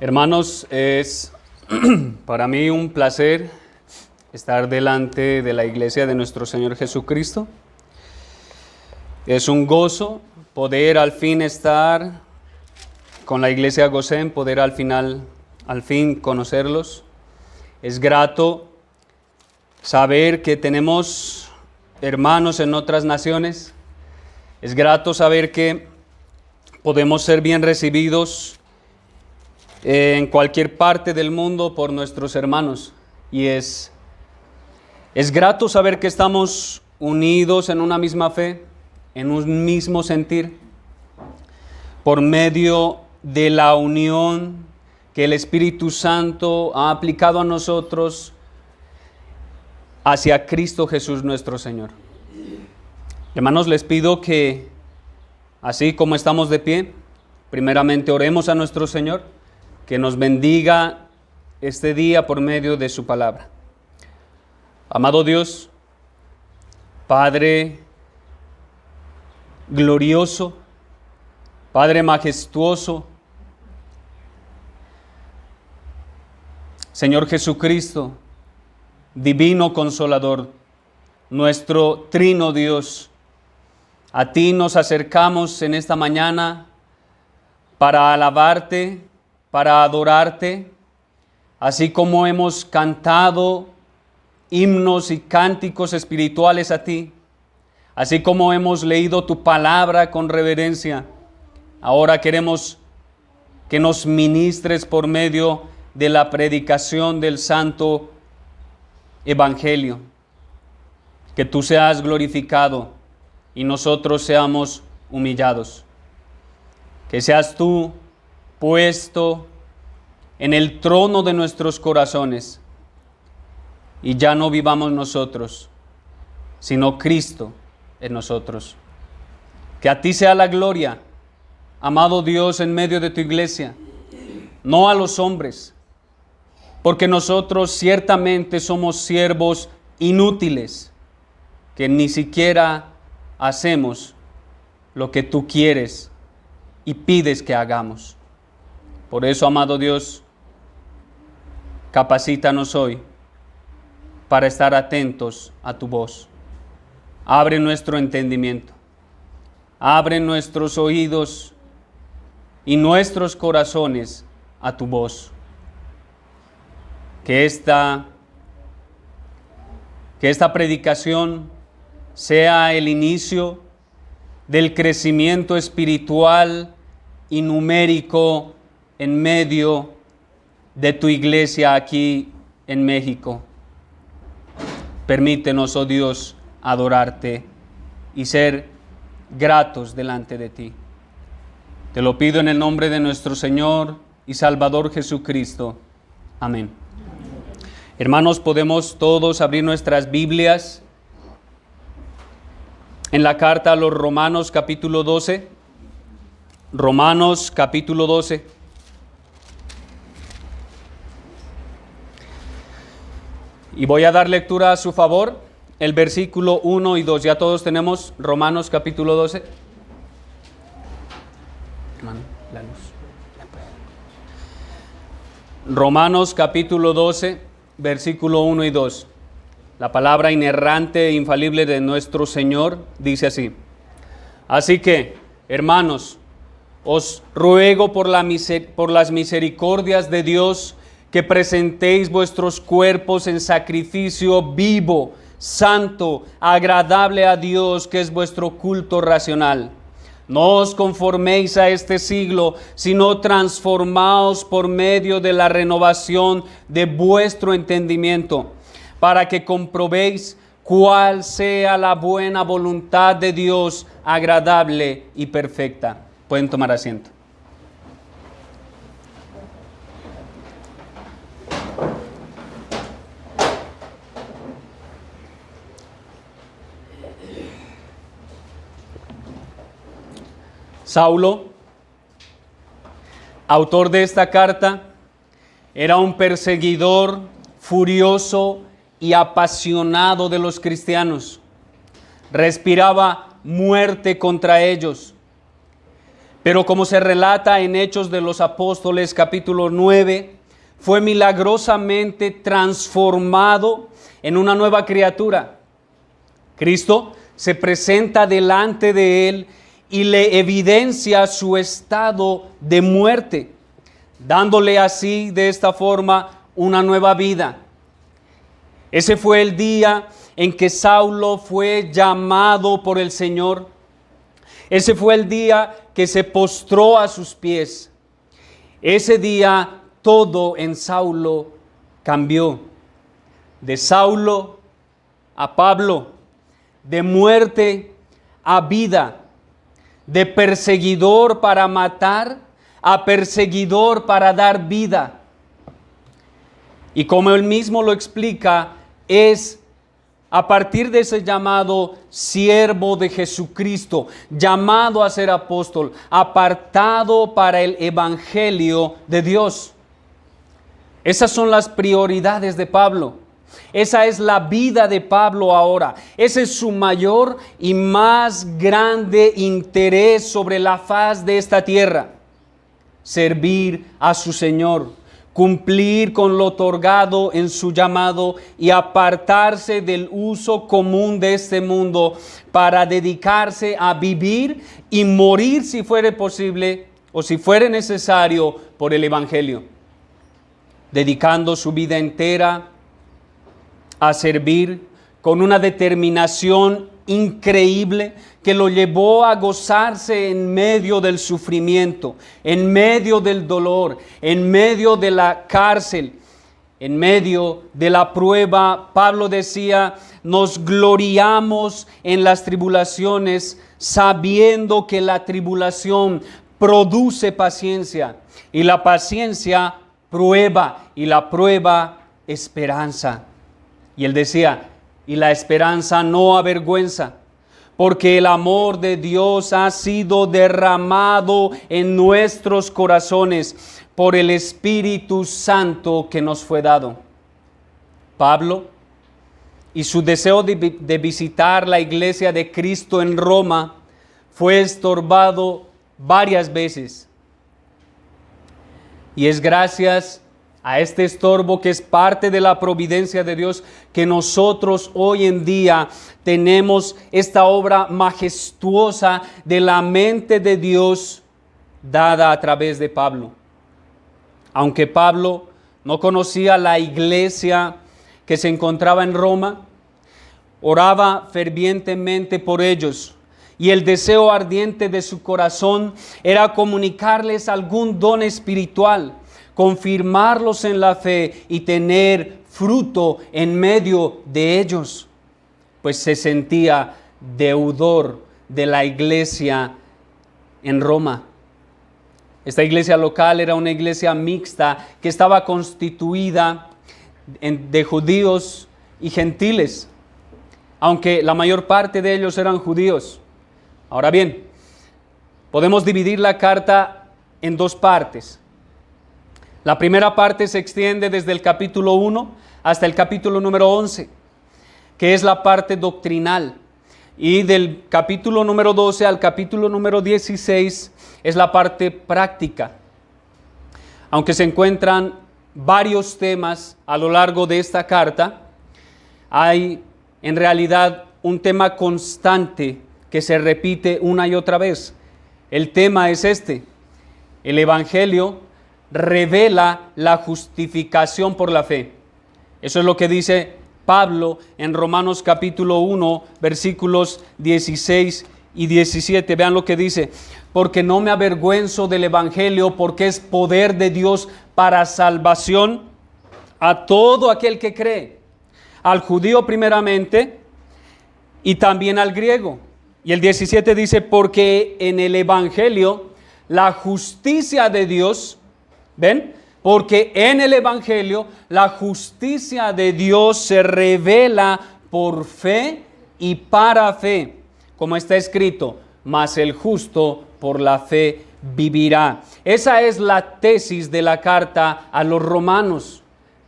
Hermanos, es para mí un placer estar delante de la iglesia de nuestro Señor Jesucristo. Es un gozo poder al fin estar con la iglesia Gosén, poder al fin conocerlos. Es grato saber que tenemos hermanos en otras naciones. Es grato saber que podemos ser bien recibidos en cualquier parte del mundo por nuestros hermanos. Y es grato saber que estamos unidos en una misma fe, en un mismo sentir, por medio de la unión que el Espíritu Santo ha aplicado a nosotros hacia Cristo Jesús nuestro Señor. Hermanos, les pido que, así como estamos de pie, primeramente oremos a nuestro Señor, que nos bendiga este día por medio de su palabra. Amado Dios, Padre glorioso, Padre majestuoso, Señor Jesucristo, Divino Consolador, nuestro Trino Dios, a ti nos acercamos en esta mañana para alabarte, para adorarte, así como hemos cantado himnos y cánticos espirituales a ti, así como hemos leído tu palabra con reverencia. Ahora queremos que nos ministres por medio de la predicación del Santo Evangelio, que tú seas glorificado y nosotros seamos humillados. Que seas tú puesto en el trono de nuestros corazones y ya no vivamos nosotros, sino Cristo en nosotros. Que a ti sea la gloria, amado Dios, en medio de tu iglesia, no a los hombres, porque nosotros ciertamente somos siervos inútiles, que ni siquiera hacemos lo que tú quieres y pides que hagamos. Por eso, amado Dios, capacítanos hoy para estar atentos a tu voz. Abre nuestro entendimiento, abre nuestros oídos y nuestros corazones a tu voz. Que esta predicación sea el inicio del crecimiento espiritual y numérico en medio de tu iglesia aquí en México. Permítenos, oh Dios, adorarte y ser gratos delante de ti. Te lo pido en el nombre de nuestro Señor y Salvador Jesucristo. Amén. Hermanos, podemos todos abrir nuestras Biblias en la carta a los Romanos capítulo 12. Romanos capítulo 12. Y voy a dar lectura a su favor, el versículo 1 y 2. Ya todos tenemos Romanos capítulo 12. Hermano, la luz. Romanos capítulo 12, versículo 1 y 2. La palabra inerrante e infalible de nuestro Señor dice así: Así que, hermanos, os ruego por las misericordias de Dios que presentéis vuestros cuerpos en sacrificio vivo, santo, agradable a Dios, que es vuestro culto racional. No os conforméis a este siglo, sino transformaos por medio de la renovación de vuestro entendimiento, para que comprobéis cuál sea la buena voluntad de Dios, agradable y perfecta. Pueden tomar asiento. Saulo, autor de esta carta, era un perseguidor furioso y apasionado de los cristianos. Respiraba muerte contra ellos. Pero como se relata en Hechos de los Apóstoles capítulo 9, fue milagrosamente transformado en una nueva criatura. Cristo se presenta delante de él y le evidencia su estado de muerte, dándole así, de esta forma, una nueva vida. Ese fue el día en que Saulo fue llamado por el Señor. Ese fue el día que se postró a sus pies. Ese día todo en Saulo cambió. De Saulo a Pablo, de muerte a vida, de perseguidor para matar a perseguidor para dar vida. Y como él mismo lo explica, es a partir de ese llamado siervo de Jesucristo, llamado a ser apóstol, apartado para el evangelio de Dios. Esas son las prioridades de Pablo. Esa es la vida de Pablo ahora. Ese es su mayor y más grande interés sobre la faz de esta tierra. Servir a su Señor, cumplir con lo otorgado en su llamado y apartarse del uso común de este mundo para dedicarse a vivir y morir si fuere posible o si fuere necesario por el evangelio, dedicando su vida entera a servir con una determinación increíble que lo llevó a gozarse en medio del sufrimiento, en medio del dolor, en medio de la cárcel, en medio de la prueba. Pablo decía: nos gloriamos en las tribulaciones, sabiendo que la tribulación produce paciencia, y la paciencia prueba, y la prueba esperanza. Y él decía: y la esperanza no avergüenza, porque el amor de Dios ha sido derramado en nuestros corazones por el Espíritu Santo que nos fue dado. Pablo, y su deseo de visitar la iglesia de Cristo en Roma, fue estorbado varias veces. Y es gracias a este estorbo, que es parte de la providencia de Dios, que nosotros hoy en día tenemos esta obra majestuosa de la mente de Dios dada a través de Pablo. Aunque Pablo no conocía la iglesia que se encontraba en Roma, oraba fervientemente por ellos, y el deseo ardiente de su corazón era comunicarles algún don espiritual, confirmarlos en la fe y tener fruto en medio de ellos, pues se sentía deudor de la iglesia en Roma. Esta iglesia local era una iglesia mixta que estaba constituida de judíos y gentiles, aunque la mayor parte de ellos eran judíos. Ahora bien, podemos dividir la carta en dos partes. La primera parte se extiende desde el capítulo 1 hasta el capítulo número 11, que es la parte doctrinal. Y del capítulo número 12 al capítulo número 16 es la parte práctica. Aunque se encuentran varios temas a lo largo de esta carta, hay en realidad un tema constante que se repite una y otra vez. El tema es este: el evangelio revela la justificación por la fe. Eso es lo que dice Pablo en Romanos capítulo 1, versículos 16 y 17. Vean lo que dice: porque no me avergüenzo del evangelio, porque es poder de Dios para salvación a todo aquel que cree, al judío primeramente y también al griego. Y el 17 dice: porque en el evangelio la justicia de Dios, ¿ven? Porque en el evangelio la justicia de Dios se revela por fe y para fe, como está escrito: mas el justo por la fe vivirá. Esa es la tesis de la carta a los romanos.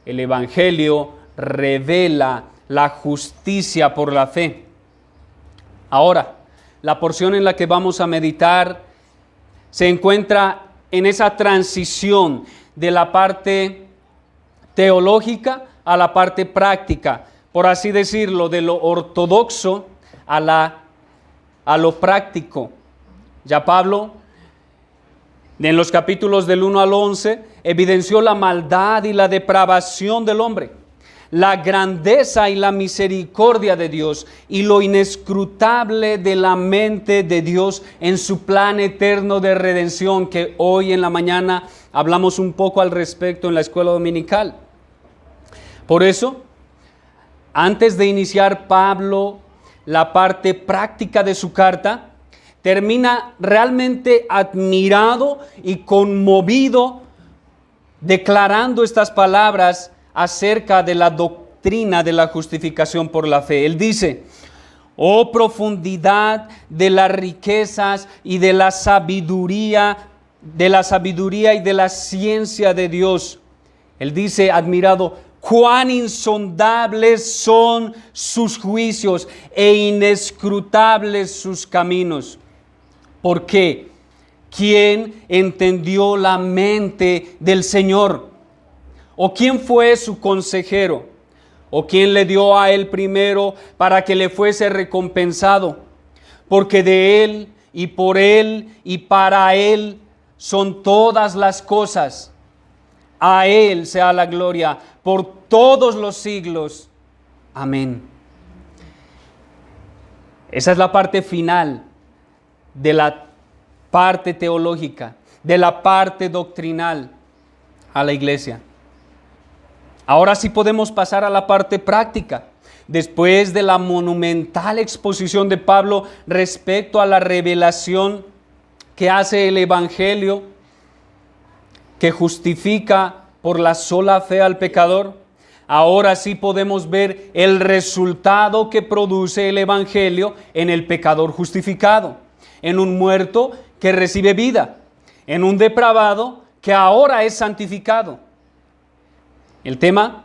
El evangelio revela la justicia por la fe. Ahora, la porción en la que vamos a meditar se encuentra en esa transición de la parte teológica a la parte práctica, por así decirlo, de lo ortodoxo a lo práctico. Ya Pablo, en los capítulos del 1 al 11, evidenció la maldad y la depravación del hombre, la grandeza y la misericordia de Dios y lo inescrutable de la mente de Dios en su plan eterno de redención, que hoy en la mañana hablamos un poco al respecto en la escuela dominical. Por eso, antes de iniciar Pablo la parte práctica de su carta, termina realmente admirado y conmovido, declarando estas palabras acerca de la doctrina de la justificación por la fe. Él dice: oh profundidad de las riquezas y de la sabiduría y de la ciencia de Dios. Él dice, admirado, cuán insondables son sus juicios e inescrutables sus caminos. ¿Por qué? ¿Quién entendió la mente del Señor? ¿O quién fue su consejero? ¿O quién le dio a él primero para que le fuese recompensado? Porque de él y por él y para él son todas las cosas. A él sea la gloria por todos los siglos. Amén. Esa es la parte final de la parte teológica, de la parte doctrinal a la iglesia. Ahora sí podemos pasar a la parte práctica. Después de la monumental exposición de Pablo respecto a la revelación que hace el Evangelio, que justifica por la sola fe al pecador, ahora sí podemos ver el resultado que produce el Evangelio en el pecador justificado, en un muerto que recibe vida, en un depravado que ahora es santificado. El tema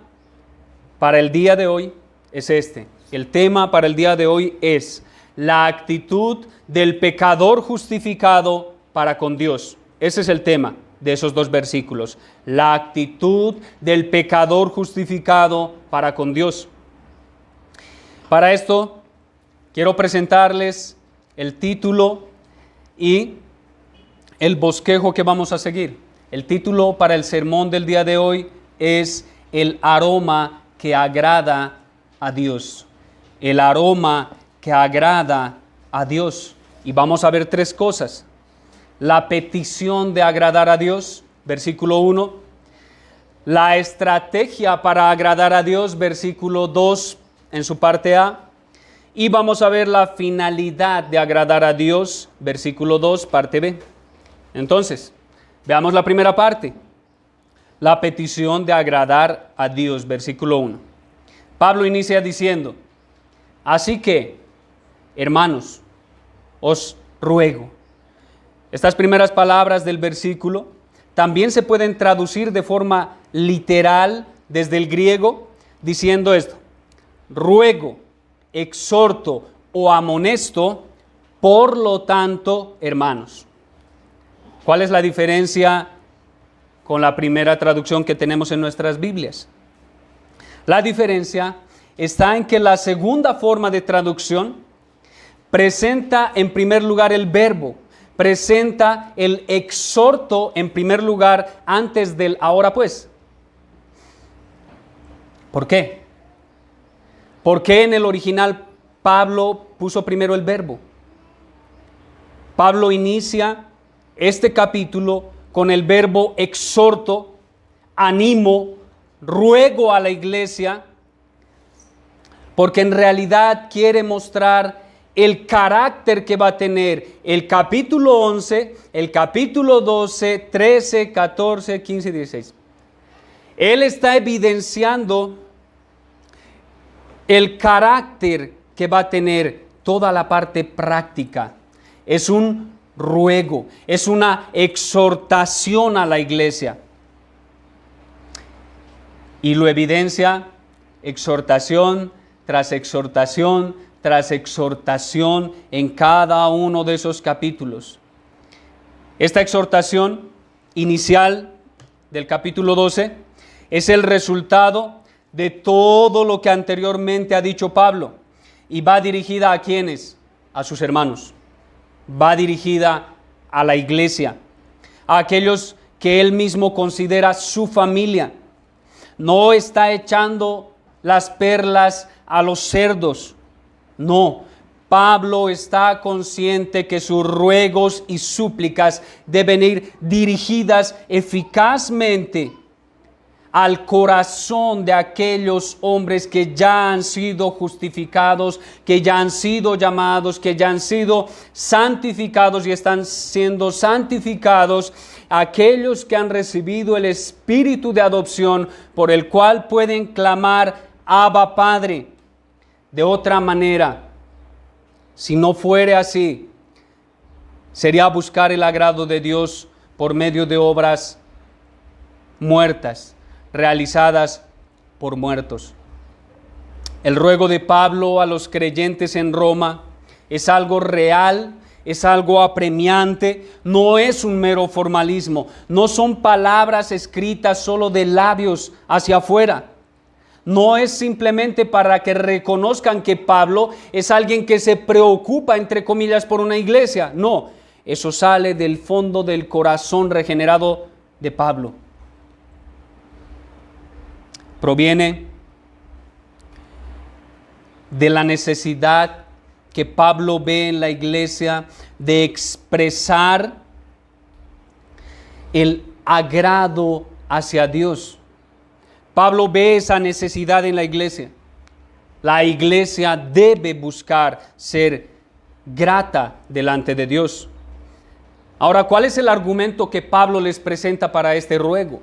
para el día de hoy es este. El tema para el día de hoy es la actitud del pecador justificado para con Dios. Ese es el tema de esos dos versículos. La actitud del pecador justificado para con Dios. Para esto quiero presentarles el título y el bosquejo que vamos a seguir. El título para el sermón del día de hoy es el aroma que agrada a Dios. El aroma que agrada a Dios. Y vamos a ver tres cosas. La petición de agradar a Dios, versículo 1. La estrategia para agradar a Dios, versículo 2 en su parte A. Y vamos a ver la finalidad de agradar a Dios, versículo 2, parte B. Entonces, veamos la primera parte. La petición de agradar a Dios, versículo 1. Pablo inicia diciendo: así que, hermanos, os ruego. Estas primeras palabras del versículo también se pueden traducir de forma literal desde el griego diciendo esto: ruego, exhorto o amonesto, por lo tanto, hermanos. ¿Cuál es la diferencia con la primera traducción que tenemos en nuestras Biblias? La diferencia está en que la segunda forma de traducción presenta en primer lugar el verbo, presenta el exhorto en primer lugar antes del ahora pues. ¿Por qué? ¿Por qué en el original Pablo puso primero el verbo? Pablo inicia este capítulo con el verbo exhorto, animo, ruego a la iglesia, porque en realidad quiere mostrar el carácter que va a tener el capítulo 11, el capítulo 12, 13, 14, 15 y 16. Él está evidenciando el carácter que va a tener toda la parte práctica. Es un ruego, es una exhortación a la iglesia. Y lo evidencia exhortación tras exhortación tras exhortación en cada uno de esos capítulos. Esta exhortación inicial del capítulo 12 es el resultado de todo lo que anteriormente ha dicho Pablo y va dirigida ¿a quiénes? A sus hermanos. Va dirigida a la iglesia, a aquellos que él mismo considera su familia. No está echando las perlas a los cerdos. No, Pablo está consciente que sus ruegos y súplicas deben ir dirigidas eficazmente al corazón de aquellos hombres que ya han sido justificados, que ya han sido llamados, que ya han sido santificados y están siendo santificados, aquellos que han recibido el espíritu de adopción por el cual pueden clamar Abba Padre. De otra manera, si no fuere así, sería buscar el agrado de Dios por medio de obras muertas, realizadas por muertos. El ruego de Pablo a los creyentes en Roma es algo real, es algo apremiante, no es un mero formalismo, no son palabras escritas solo de labios hacia afuera. No es simplemente para que reconozcan que Pablo es alguien que se preocupa, entre comillas, por una iglesia. No, eso sale del fondo del corazón regenerado de Pablo. Proviene de la necesidad que Pablo ve en la iglesia de expresar el agrado hacia Dios. Pablo ve esa necesidad en la iglesia. La iglesia debe buscar ser grata delante de Dios. Ahora, ¿cuál es el argumento que Pablo les presenta para este ruego?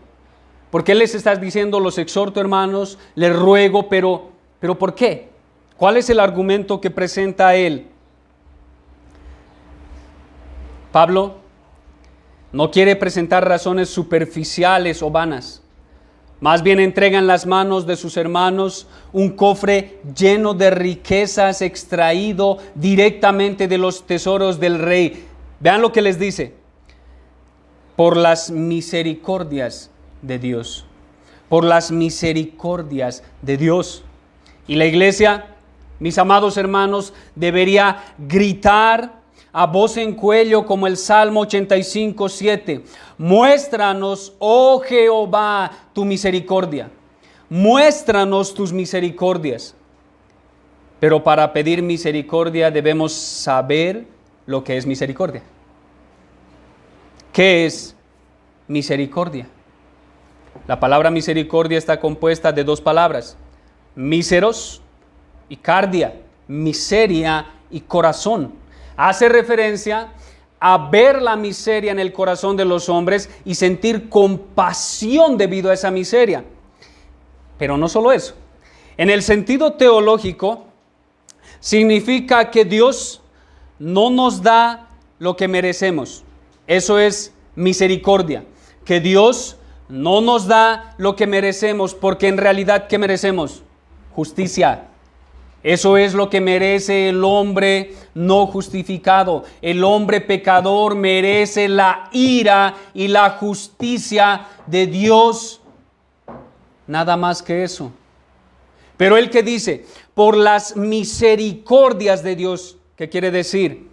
Porque él les está diciendo, los exhorto hermanos, les ruego, pero ¿por qué? ¿Cuál es el argumento que presenta él? Pablo no quiere presentar razones superficiales o vanas. Más bien entrega en las manos de sus hermanos un cofre lleno de riquezas extraído directamente de los tesoros del rey. Vean lo que les dice. Por las misericordias de Dios. Por las misericordias de Dios. Y la iglesia, mis amados hermanos, debería gritar a voz en cuello como el Salmo 85:7. Muéstranos, oh Jehová, tu misericordia. Muéstranos tus misericordias. Pero para pedir misericordia debemos saber lo que es misericordia. ¿Qué es misericordia? La palabra misericordia está compuesta de dos palabras, míseros y cardia, miseria y corazón. Hace referencia a ver la miseria en el corazón de los hombres y sentir compasión debido a esa miseria. Pero no solo eso. En el sentido teológico, significa que Dios no nos da lo que merecemos. Eso es misericordia. Que Dios no nos da lo que merecemos, porque en realidad, ¿qué merecemos? Justicia. Eso es lo que merece el hombre no justificado. El hombre pecador merece la ira y la justicia de Dios. Nada más que eso. Pero él que dice, por las misericordias de Dios, ¿qué quiere decir?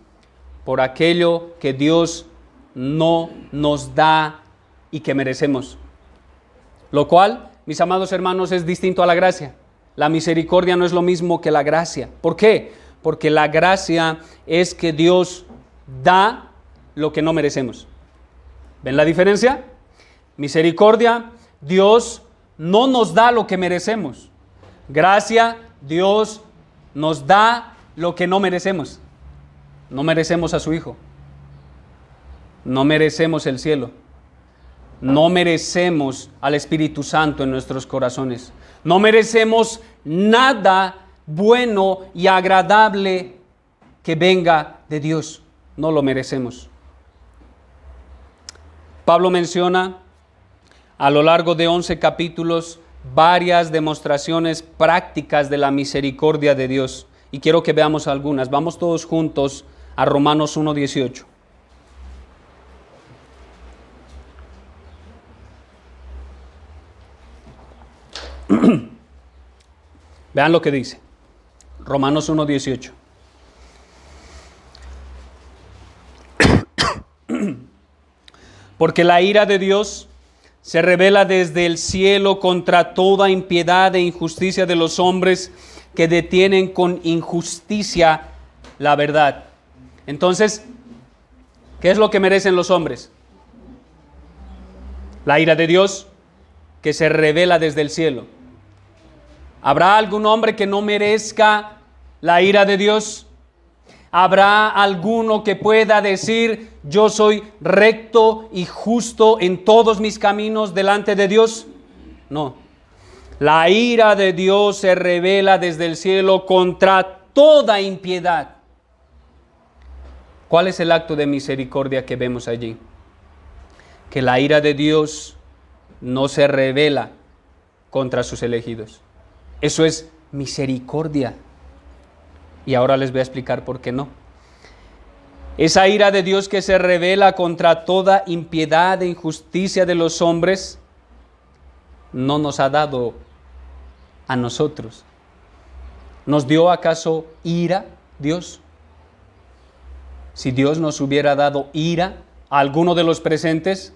Por aquello que Dios no nos da y que merecemos. Lo cual, mis amados hermanos, es distinto a la gracia. La misericordia no es lo mismo que la gracia. ¿Por qué? Porque la gracia es que Dios da lo que no merecemos. ¿Ven la diferencia? Misericordia, Dios no nos da lo que merecemos. Gracia, Dios nos da lo que no merecemos. No merecemos a su Hijo. No merecemos el cielo. No merecemos al Espíritu Santo en nuestros corazones. No merecemos nada bueno y agradable que venga de Dios. No lo merecemos. Pablo menciona a lo largo de 11 capítulos varias demostraciones prácticas de la misericordia de Dios. Y quiero que veamos algunas. Vamos todos juntos a Romanos 1:18. Vean lo que dice. Romanos 1:18. Porque la ira de Dios se revela desde el cielo contra toda impiedad e injusticia de los hombres que detienen con injusticia la verdad. Entonces, ¿qué es lo que merecen los hombres? La ira de Dios que se revela desde el cielo. ¿Habrá algún hombre que no merezca la ira de Dios? ¿Habrá alguno que pueda decir, yo soy recto y justo en todos mis caminos delante de Dios? No. La ira de Dios se revela desde el cielo contra toda impiedad. ¿Cuál es el acto de misericordia que vemos allí? Que la ira de Dios no se revela contra sus elegidos. Eso es misericordia. Y ahora les voy a explicar por qué no. Esa ira de Dios que se revela contra toda impiedad e injusticia de los hombres, no nos ha dado a nosotros. ¿Nos dio acaso ira Dios? Si Dios nos hubiera dado ira a alguno de los presentes,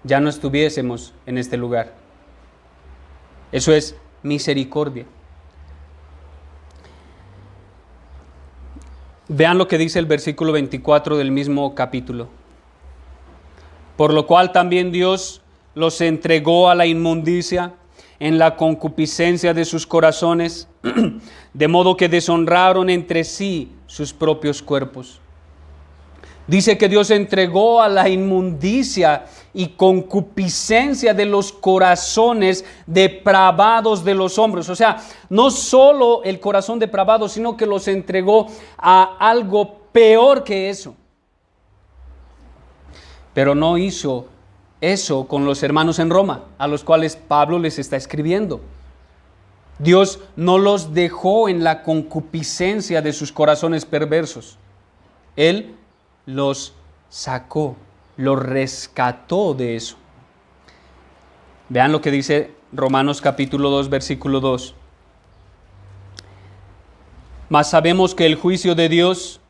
ya no estuviésemos en este lugar. Eso es misericordia. Vean lo que dice el versículo 24 del mismo capítulo. Por lo cual también Dios los entregó a la inmundicia en la concupiscencia de sus corazones, de modo que deshonraron entre sí sus propios cuerpos. Dice que Dios entregó a la inmundicia y concupiscencia de los corazones depravados de los hombres. O sea, no solo el corazón depravado, sino que los entregó a algo peor que eso. Pero no hizo eso con los hermanos en Roma, a los cuales Pablo les está escribiendo. Dios no los dejó en la concupiscencia de sus corazones perversos. Él los sacó, los rescató de eso. Vean lo que dice Romanos capítulo 2, versículo 2. Mas sabemos que el juicio de Dios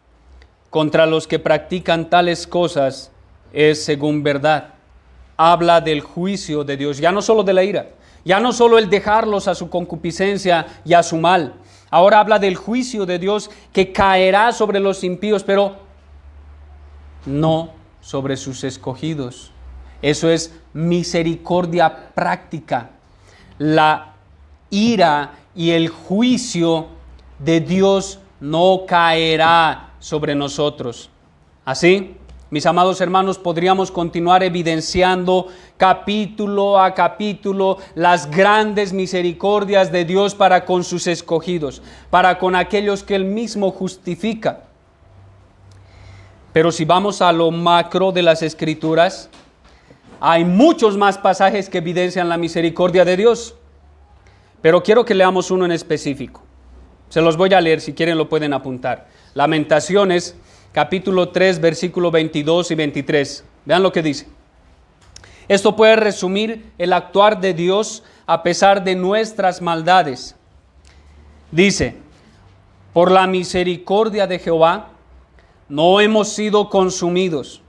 contra los que practican tales cosas es según verdad. Habla del juicio de Dios, ya no solo de la ira, ya no solo el dejarlos a su concupiscencia y a su mal. Ahora habla del juicio de Dios que caerá sobre los impíos, pero no sobre sus escogidos. Eso es misericordia práctica. La ira y el juicio de Dios no caerá sobre nosotros. Así, mis amados hermanos, podríamos continuar evidenciando capítulo a capítulo las grandes misericordias de Dios para con sus escogidos, para con aquellos que Él mismo justifica. Pero si vamos a lo macro de las Escrituras, hay muchos más pasajes que evidencian la misericordia de Dios. Pero quiero que leamos uno en específico. Se los voy a leer, si quieren lo pueden apuntar. Lamentaciones, capítulo 3, versículo 22 y 23. Vean lo que dice. Esto puede resumir el actuar de Dios a pesar de nuestras maldades. Dice, por la misericordia de Jehová, no hemos sido consumidos,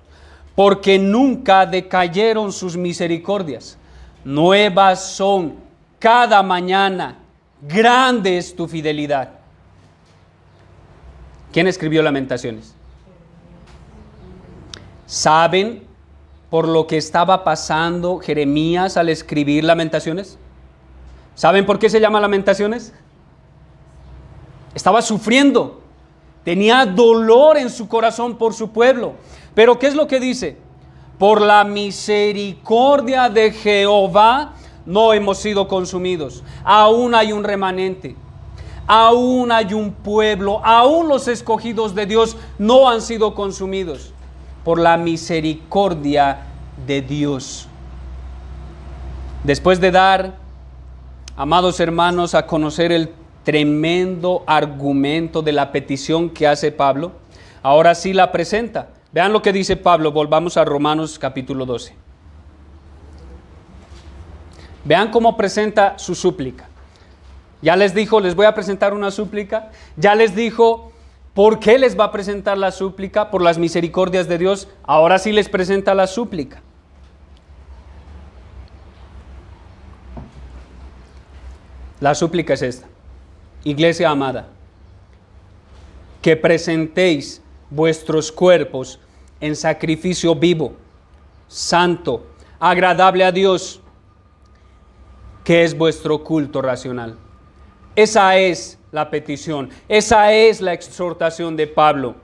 porque nunca decayeron sus misericordias. Nuevas son cada mañana, grande es tu fidelidad. ¿Quién escribió Lamentaciones? ¿Saben por lo que estaba pasando Jeremías al escribir Lamentaciones? ¿Saben por qué se llama Lamentaciones? Estaba sufriendo. Tenía dolor en su corazón por su pueblo. Pero ¿qué es lo que dice? Por la misericordia de Jehová no hemos sido consumidos. Aún hay un remanente. Aún hay un pueblo. Aún los escogidos de Dios no han sido consumidos. Por la misericordia de Dios. Después de dar, amados hermanos, a conocer el tremendo argumento de la petición que hace Pablo, ahora sí la presenta. Vean lo que dice Pablo, volvamos a Romanos capítulo 12. Vean cómo presenta su súplica. Ya les dijo, les voy a presentar una súplica. Ya les dijo, ¿por qué les va a presentar la súplica? Por las misericordias de Dios. Ahora sí les presenta la súplica. La súplica es esta. Iglesia amada, que presentéis vuestros cuerpos en sacrificio vivo, santo, agradable a Dios, que es vuestro culto racional. Esa es la petición, esa es la exhortación de Pablo.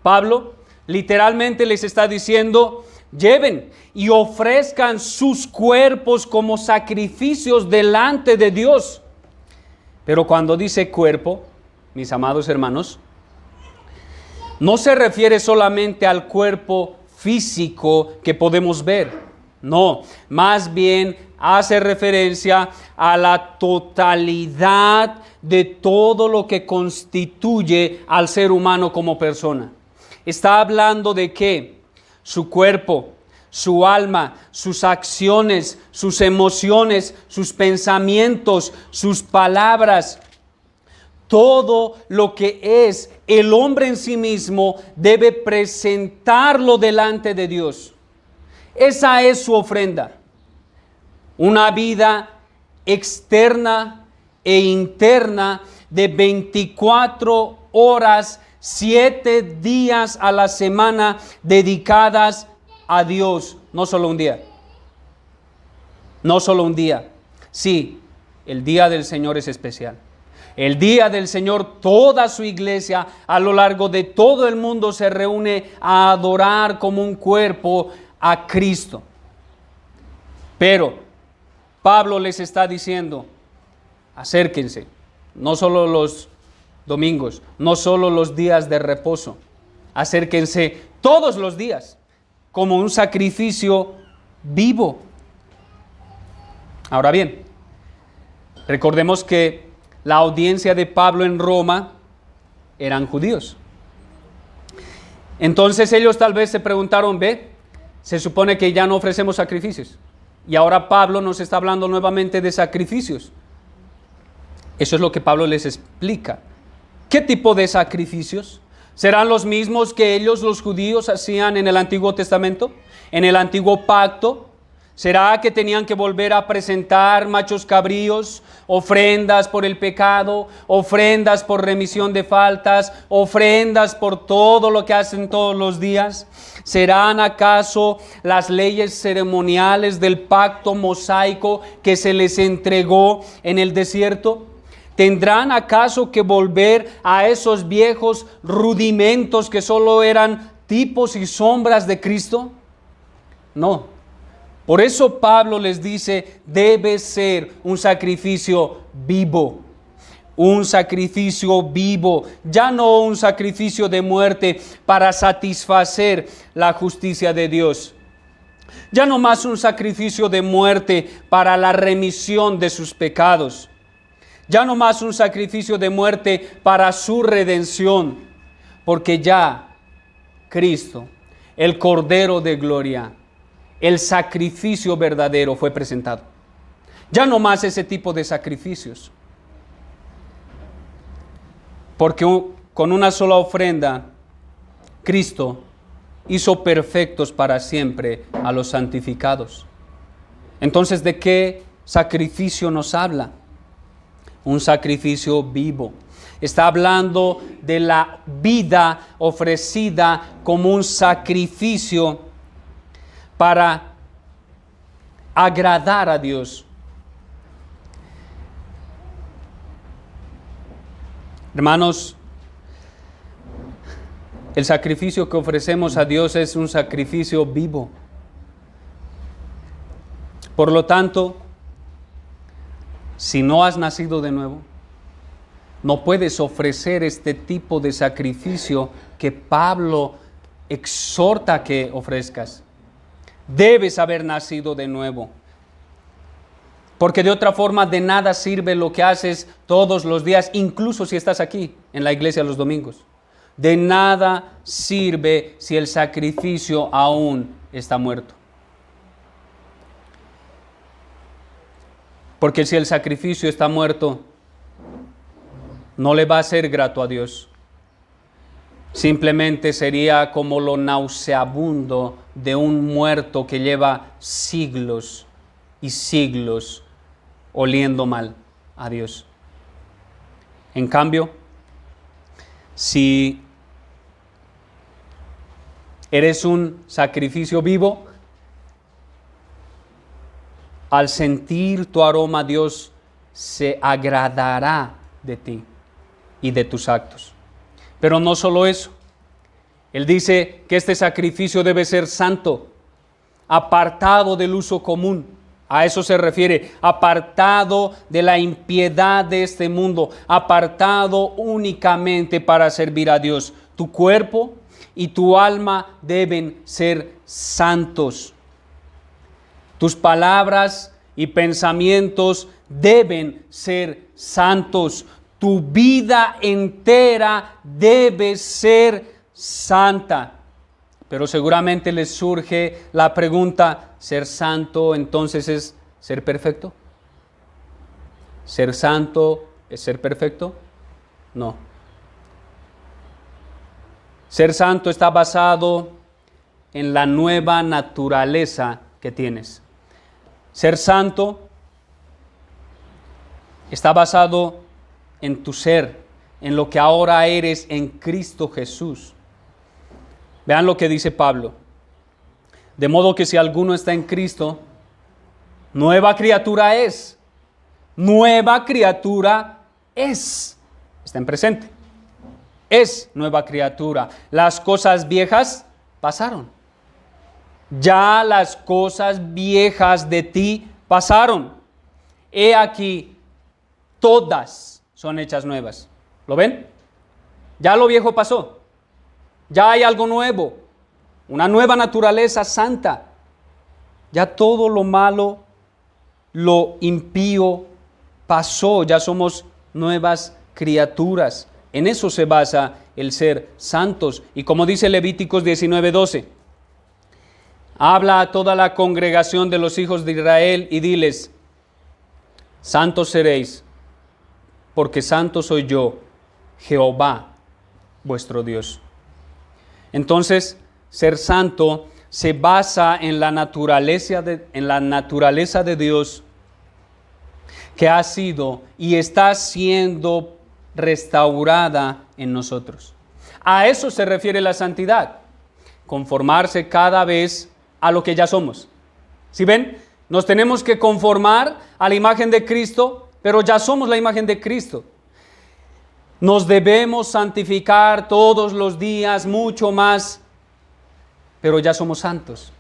Pablo literalmente les está diciendo, lleven y ofrezcan sus cuerpos como sacrificios delante de Dios. Pero cuando dice cuerpo, mis amados hermanos, no se refiere solamente al cuerpo físico que podemos ver. No, más bien hace referencia a la totalidad de todo lo que constituye al ser humano como persona. Está hablando de que su cuerpo, su alma, sus acciones, sus emociones, sus pensamientos, sus palabras, todo lo que es el hombre en sí mismo debe presentarlo delante de Dios. Esa es su ofrenda. Una vida externa e interna de 24 horas, 7 días a la semana dedicadas a Dios. No solo un día. No solo un día. Sí, el día del Señor es especial. El día del Señor, toda su iglesia a lo largo de todo el mundo se reúne a adorar como un cuerpo a Cristo. Pero Pablo les está diciendo, acérquense, no solo los domingos, no solo los días de reposo, acérquense todos los días como un sacrificio vivo. Ahora bien, recordemos que la audiencia de Pablo en Roma eran judíos. Entonces ellos tal vez se preguntaron, se supone que ya no ofrecemos sacrificios. Y ahora Pablo nos está hablando nuevamente de sacrificios. Eso es lo que Pablo les explica. ¿Qué tipo de sacrificios? ¿Serán los mismos que ellos, los judíos, hacían en el Antiguo Testamento? ¿En el Antiguo Pacto? ¿Será que tenían que volver a presentar machos cabríos, ofrendas por el pecado, ofrendas por remisión de faltas, ofrendas por todo lo que hacen todos los días? ¿Serán acaso las leyes ceremoniales del pacto mosaico que se les entregó en el desierto? ¿Tendrán acaso que volver a esos viejos rudimentos que solo eran tipos y sombras de Cristo? No. Por eso Pablo les dice, debe ser un sacrificio vivo. Un sacrificio vivo, ya no un sacrificio de muerte para satisfacer la justicia de Dios. Ya no más un sacrificio de muerte para la remisión de sus pecados. Ya no más un sacrificio de muerte para su redención. Porque ya Cristo, el Cordero de Gloria, el sacrificio verdadero fue presentado. Ya no más ese tipo de sacrificios. Porque con una sola ofrenda, Cristo hizo perfectos para siempre a los santificados. Entonces, ¿de qué sacrificio nos habla? Un sacrificio vivo. Está hablando de la vida ofrecida como un sacrificio para agradar a Dios. Hermanos, el sacrificio que ofrecemos a Dios es un sacrificio vivo. Por lo tanto, si no has nacido de nuevo, no puedes ofrecer este tipo de sacrificio que Pablo exhorta a que ofrezcas. Debes haber nacido de nuevo. Porque de otra forma de nada sirve lo que haces todos los días, incluso si estás aquí en la iglesia los domingos. De nada sirve si el sacrificio aún está muerto. Porque si el sacrificio está muerto, no le va a ser grato a Dios. Simplemente sería como lo nauseabundo de un muerto que lleva siglos y siglos oliendo mal a Dios. En cambio, si eres un sacrificio vivo, al sentir tu aroma, Dios se agradará de ti y de tus actos. Pero no solo eso. Él dice que este sacrificio debe ser santo, apartado del uso común. A eso se refiere, apartado de la impiedad de este mundo, apartado únicamente para servir a Dios. Tu cuerpo y tu alma deben ser santos. Tus palabras y pensamientos deben ser santos. Tu vida entera debe ser santa. Pero seguramente les surge la pregunta, ¿ser santo entonces es ser perfecto? ¿Ser santo es ser perfecto? No. Ser santo está basado en la nueva naturaleza que tienes. Ser santo está basado en tu ser, en lo que ahora eres en Cristo Jesús. Vean lo que dice Pablo. De modo que si alguno está en Cristo, nueva criatura es. Nueva criatura es. Está en presente. Es nueva criatura. Las cosas viejas pasaron. Ya las cosas viejas de ti pasaron. He aquí, todas son hechas nuevas. ¿Lo ven? Ya lo viejo pasó. Ya hay algo nuevo. Una nueva naturaleza santa. Ya todo lo malo, lo impío pasó. Ya somos nuevas criaturas. En eso se basa el ser santos. Y como dice Levíticos 19:12, habla a toda la congregación de los hijos de Israel y diles, santos seréis, porque santo soy yo, Jehová, vuestro Dios. Entonces, ser santo se basa en la naturaleza de Dios que ha sido y está siendo restaurada en nosotros. A eso se refiere la santidad, conformarse cada vez a lo que ya somos. ¿Sí ven? Nos tenemos que conformar a la imagen de Cristo, pero ya somos la imagen de Cristo. Nos debemos santificar todos los días mucho más, pero ya somos santos.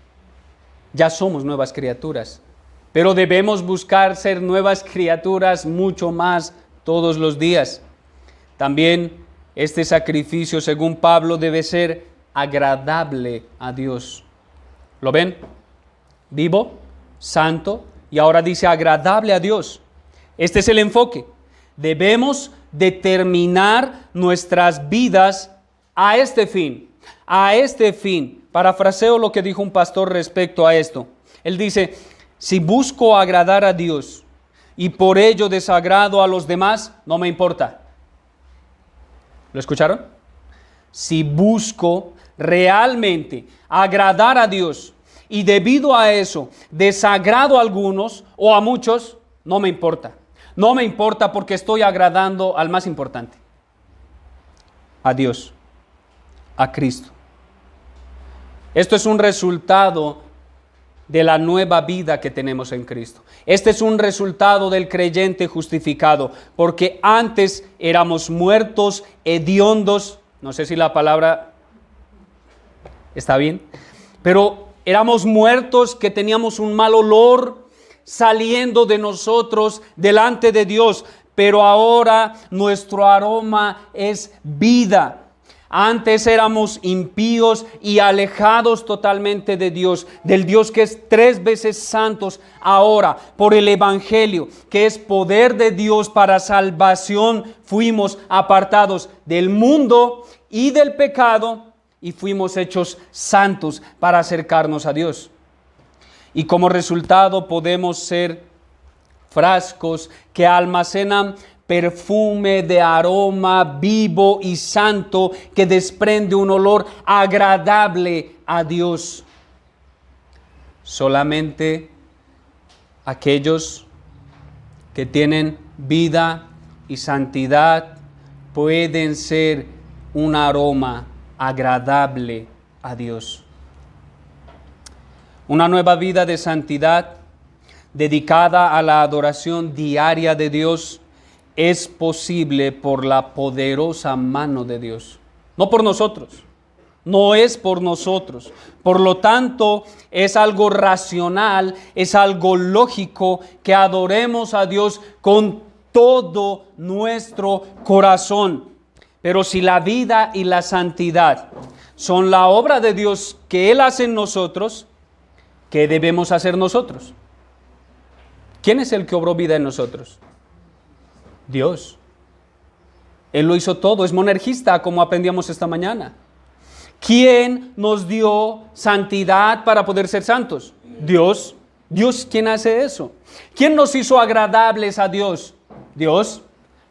Ya somos nuevas criaturas, pero debemos buscar ser nuevas criaturas mucho más todos los días. También este sacrificio, según Pablo, debe ser agradable a Dios. ¿Lo ven? Vivo, santo, y ahora dice agradable a Dios. Este es el enfoque. Debemos determinar nuestras vidas a este fin. A este fin. Parafraseo lo que dijo un pastor respecto a esto. Él dice, si busco agradar a Dios y por ello desagrado a los demás, no me importa. ¿Lo escucharon? Si busco realmente agradar a Dios y debido a eso desagrado a algunos o a muchos, no me importa. No me importa porque estoy agradando al más importante, a Dios, a Cristo. Esto es un resultado de la nueva vida que tenemos en Cristo. Este es un resultado del creyente justificado, porque antes éramos muertos, hediondos, no sé si la palabra está bien, pero éramos muertos que teníamos un mal olor saliendo de nosotros delante de Dios, pero ahora nuestro aroma es vida. Antes éramos impíos y alejados totalmente de Dios, del Dios que es 3 veces santo. Ahora, por el Evangelio, que es poder de Dios para salvación, fuimos apartados del mundo y del pecado y fuimos hechos santos para acercarnos a Dios. Y como resultado podemos ser frascos que almacenan perfume de aroma vivo y santo que desprende un olor agradable a Dios. Solamente aquellos que tienen vida y santidad pueden ser un aroma agradable a Dios. Una nueva vida de santidad dedicada a la adoración diaria de Dios es posible por la poderosa mano de Dios, no por nosotros. No es por nosotros. Por lo tanto, es algo racional, es algo lógico que adoremos a Dios con todo nuestro corazón. Pero si la vida y la santidad son la obra de Dios que Él hace en nosotros, ¿qué debemos hacer nosotros? ¿Quién es el que obró vida en nosotros? Dios. Él lo hizo todo, es monergista, como aprendíamos esta mañana. ¿Quién nos dio santidad para poder ser santos? Dios. Dios, ¿quién hace eso? ¿Quién nos hizo agradables a Dios? Dios.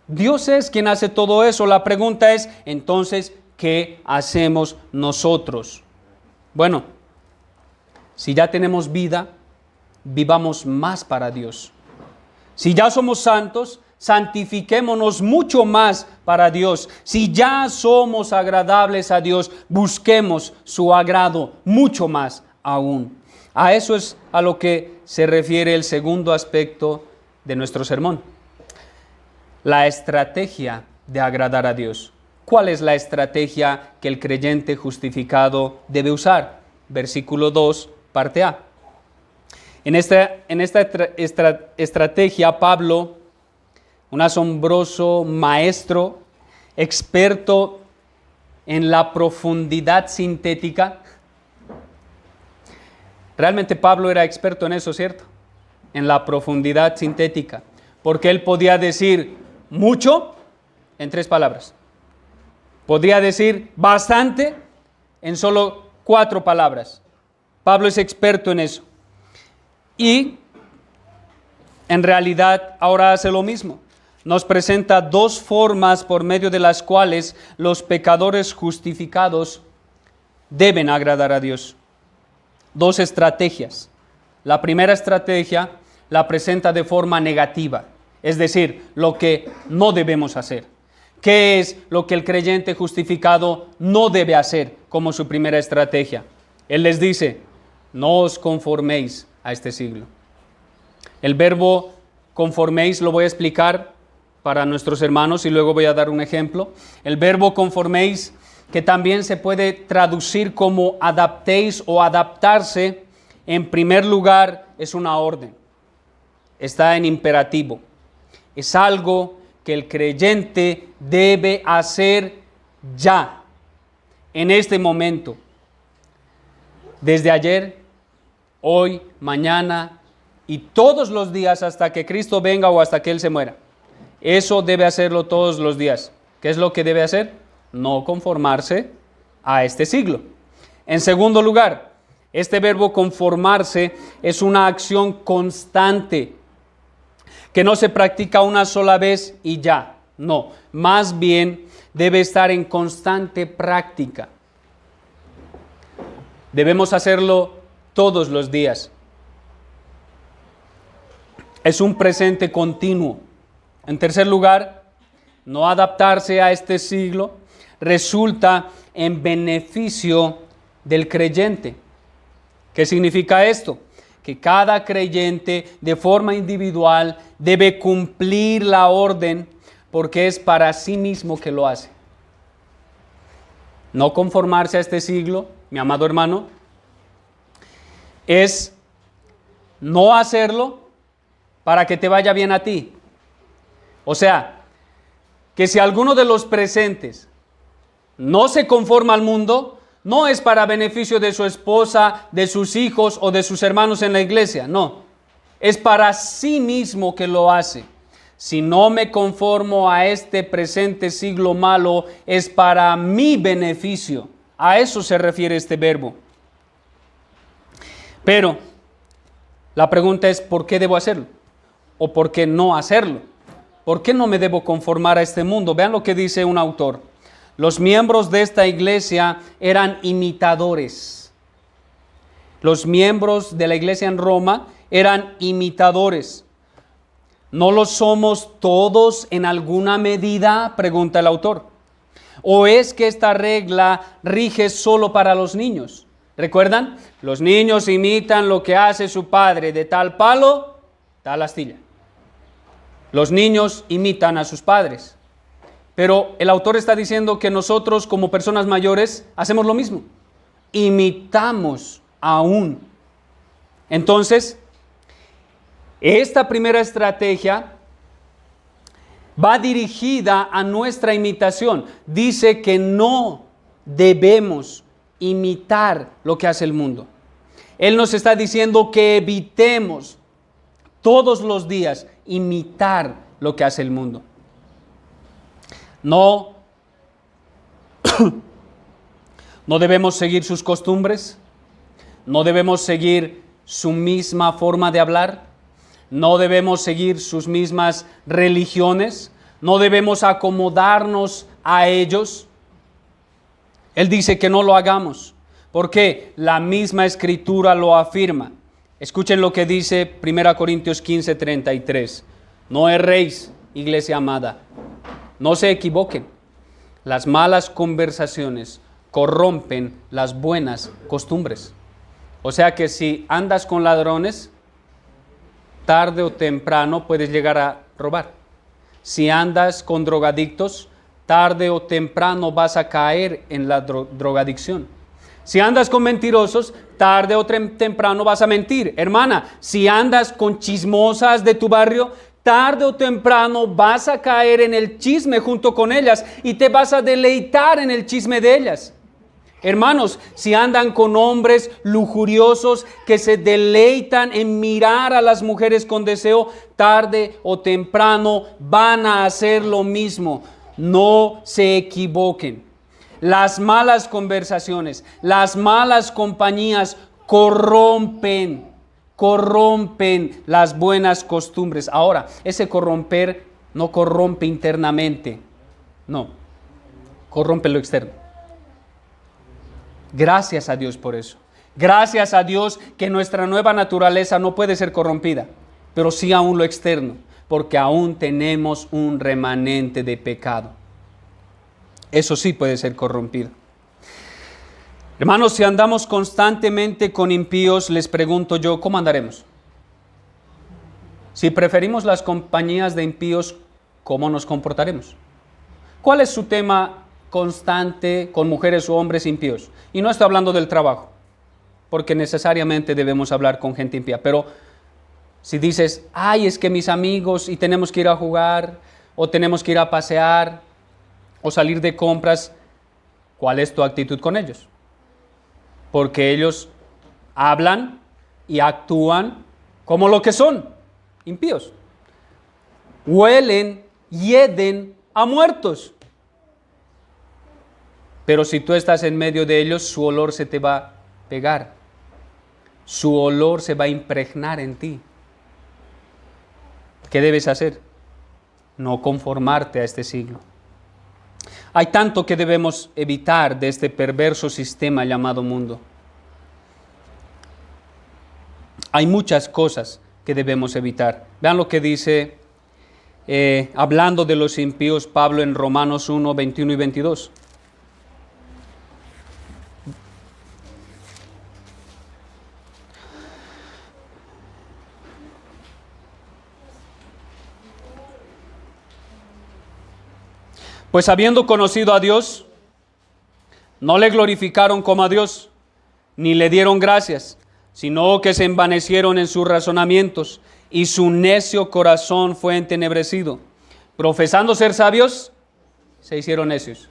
Dios es quien hace todo eso. La pregunta es, entonces, ¿qué hacemos nosotros? Bueno, si ya tenemos vida, vivamos más para Dios. Si ya somos santos, santifiquémonos mucho más para Dios. Si ya somos agradables a Dios, busquemos su agrado mucho más aún. A eso es a lo que se refiere el segundo aspecto de nuestro sermón. La estrategia de agradar a Dios. ¿Cuál es la estrategia que el creyente justificado debe usar? Versículo 2, parte A. En esta estrategia, Pablo, un asombroso maestro, experto en la profundidad sintética. Realmente Pablo era experto en eso, ¿cierto? En la profundidad sintética. Porque él podía decir mucho en 3 palabras. Podría decir bastante en solo 4 palabras. Pablo es experto en eso. Y en realidad ahora hace lo mismo. Nos presenta 2 formas por medio de las cuales los pecadores justificados deben agradar a Dios. 2 estrategias. La primera estrategia la presenta de forma negativa, es decir, lo que no debemos hacer. ¿Qué es lo que el creyente justificado no debe hacer como su primera estrategia? Él les dice, no os conforméis a este siglo. El verbo conforméis lo voy a explicar para nuestros hermanos y luego voy a dar un ejemplo. El verbo conforméis, que también se puede traducir como adaptéis o adaptarse, en primer lugar es una orden. Está en imperativo. Es algo que el creyente debe hacer ya, en este momento. Desde ayer, hoy, mañana y todos los días hasta que Cristo venga o hasta que Él se muera. Eso debe hacerlo todos los días. ¿Qué es lo que debe hacer? No conformarse a este siglo. En segundo lugar, este verbo conformarse es una acción constante que no se practica una sola vez y ya. No, más bien debe estar en constante práctica. Debemos hacerlo todos los días. Es un presente continuo. En tercer lugar, no adaptarse a este siglo resulta en beneficio del creyente. ¿Qué significa esto? Que cada creyente de forma individual debe cumplir la orden porque es para sí mismo que lo hace. No conformarse a este siglo, mi amado hermano, es no hacerlo para que te vaya bien a ti. O sea, que si alguno de los presentes no se conforma al mundo, no es para beneficio de su esposa, de sus hijos o de sus hermanos en la iglesia, no. Es para sí mismo que lo hace. Si no me conformo a este presente siglo malo, es para mi beneficio. A eso se refiere este verbo. Pero la pregunta es, ¿por qué debo hacerlo? o por qué no hacerlo. ¿Por qué no me debo conformar a este mundo? Vean lo que dice un autor. Los miembros de esta iglesia eran imitadores. Los miembros de la iglesia en Roma eran imitadores. ¿No lo somos todos en alguna medida?, pregunta el autor. ¿O es que esta regla rige solo para los niños? ¿Recuerdan? Los niños imitan lo que hace su padre, de tal palo, tal astilla. Los niños imitan a sus padres. Pero el autor está diciendo que nosotros como personas mayores hacemos lo mismo. Imitamos aún. Entonces, esta primera estrategia va dirigida a nuestra imitación. Dice que no debemos imitar lo que hace el mundo. Él nos está diciendo que evitemos todos los días imitar lo que hace el mundo. No debemos seguir sus costumbres, no debemos seguir su misma forma de hablar, no debemos seguir sus mismas religiones, no debemos acomodarnos a ellos. Él dice que no lo hagamos, porque la misma Escritura lo afirma. Escuchen lo que dice 1 Corintios 15:33. No erréis, iglesia amada. No se equivoquen. Las malas conversaciones corrompen las buenas costumbres. O sea que si andas con ladrones, tarde o temprano puedes llegar a robar. Si andas con drogadictos, tarde o temprano vas a caer en la drogadicción. Si andas con mentirosos, tarde o temprano vas a mentir. Hermana, si andas con chismosas de tu barrio, tarde o temprano vas a caer en el chisme junto con ellas y te vas a deleitar en el chisme de ellas. Hermanos, si andan con hombres lujuriosos que se deleitan en mirar a las mujeres con deseo, tarde o temprano van a hacer lo mismo. No se equivoquen. Las malas conversaciones, las malas compañías corrompen las buenas costumbres. Ahora, ese corromper no corrompe internamente, no, corrompe lo externo. Gracias a Dios por eso. Gracias a Dios que nuestra nueva naturaleza no puede ser corrompida, pero sí aún lo externo, porque aún tenemos un remanente de pecado. Eso sí puede ser corrompido. Hermanos, si andamos constantemente con impíos, les pregunto yo, ¿cómo andaremos? Si preferimos las compañías de impíos, ¿cómo nos comportaremos? ¿Cuál es su tema constante con mujeres o hombres impíos? Y no estoy hablando del trabajo, porque necesariamente debemos hablar con gente impía. Pero si dices, ay, es que mis amigos y tenemos que ir a jugar, o tenemos que ir a pasear, o salir de compras, ¿cuál es tu actitud con ellos? Porque ellos hablan y actúan como lo que son, impíos. Huelen, hieden a muertos. Pero si tú estás en medio de ellos, su olor se te va a pegar. Su olor se va a impregnar en ti. ¿Qué debes hacer? No conformarte a este siglo. Hay tanto que debemos evitar de este perverso sistema llamado mundo. Hay muchas cosas que debemos evitar. Vean lo que dice, hablando de los impíos, Pablo en Romanos 1, 21 y 22. Pues habiendo conocido a Dios, no le glorificaron como a Dios, ni le dieron gracias, sino que se envanecieron en sus razonamientos, y su necio corazón fue entenebrecido. Profesando ser sabios, se hicieron necios.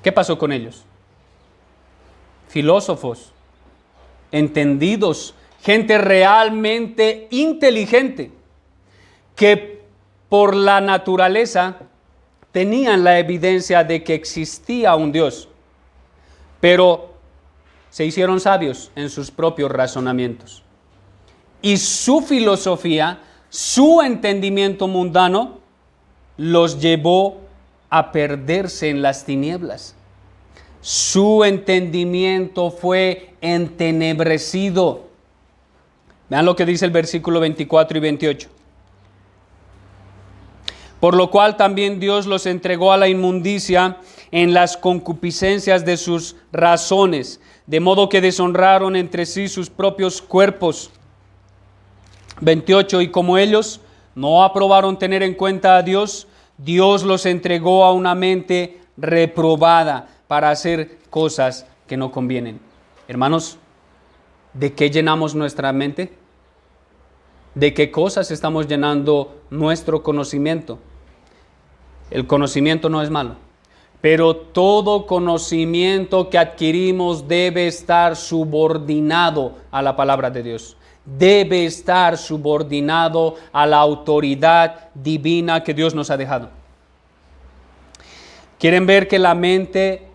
¿Qué pasó con ellos? Filósofos, entendidos, gente realmente inteligente, que por la naturaleza tenían la evidencia de que existía un Dios, pero se hicieron sabios en sus propios razonamientos. Y su filosofía, Su entendimiento mundano los llevó a perderse en las tinieblas. Su entendimiento fue entenebrecido. Vean lo que dice el versículo 24 y 28. Por lo cual también Dios los entregó a la inmundicia en las concupiscencias de sus razones, de modo que deshonraron entre sí sus propios cuerpos. 28. Y como ellos no aprobaron tener en cuenta a Dios, Dios los entregó a una mente reprobada para hacer cosas que no convienen. Hermanos, ¿de qué llenamos nuestra mente? ¿De qué cosas estamos llenando nuestro conocimiento? El conocimiento no es malo, pero todo conocimiento que adquirimos debe estar subordinado a la palabra de Dios. Debe estar subordinado a la autoridad divina que Dios nos ha dejado. ¿Quieren ver que la mente,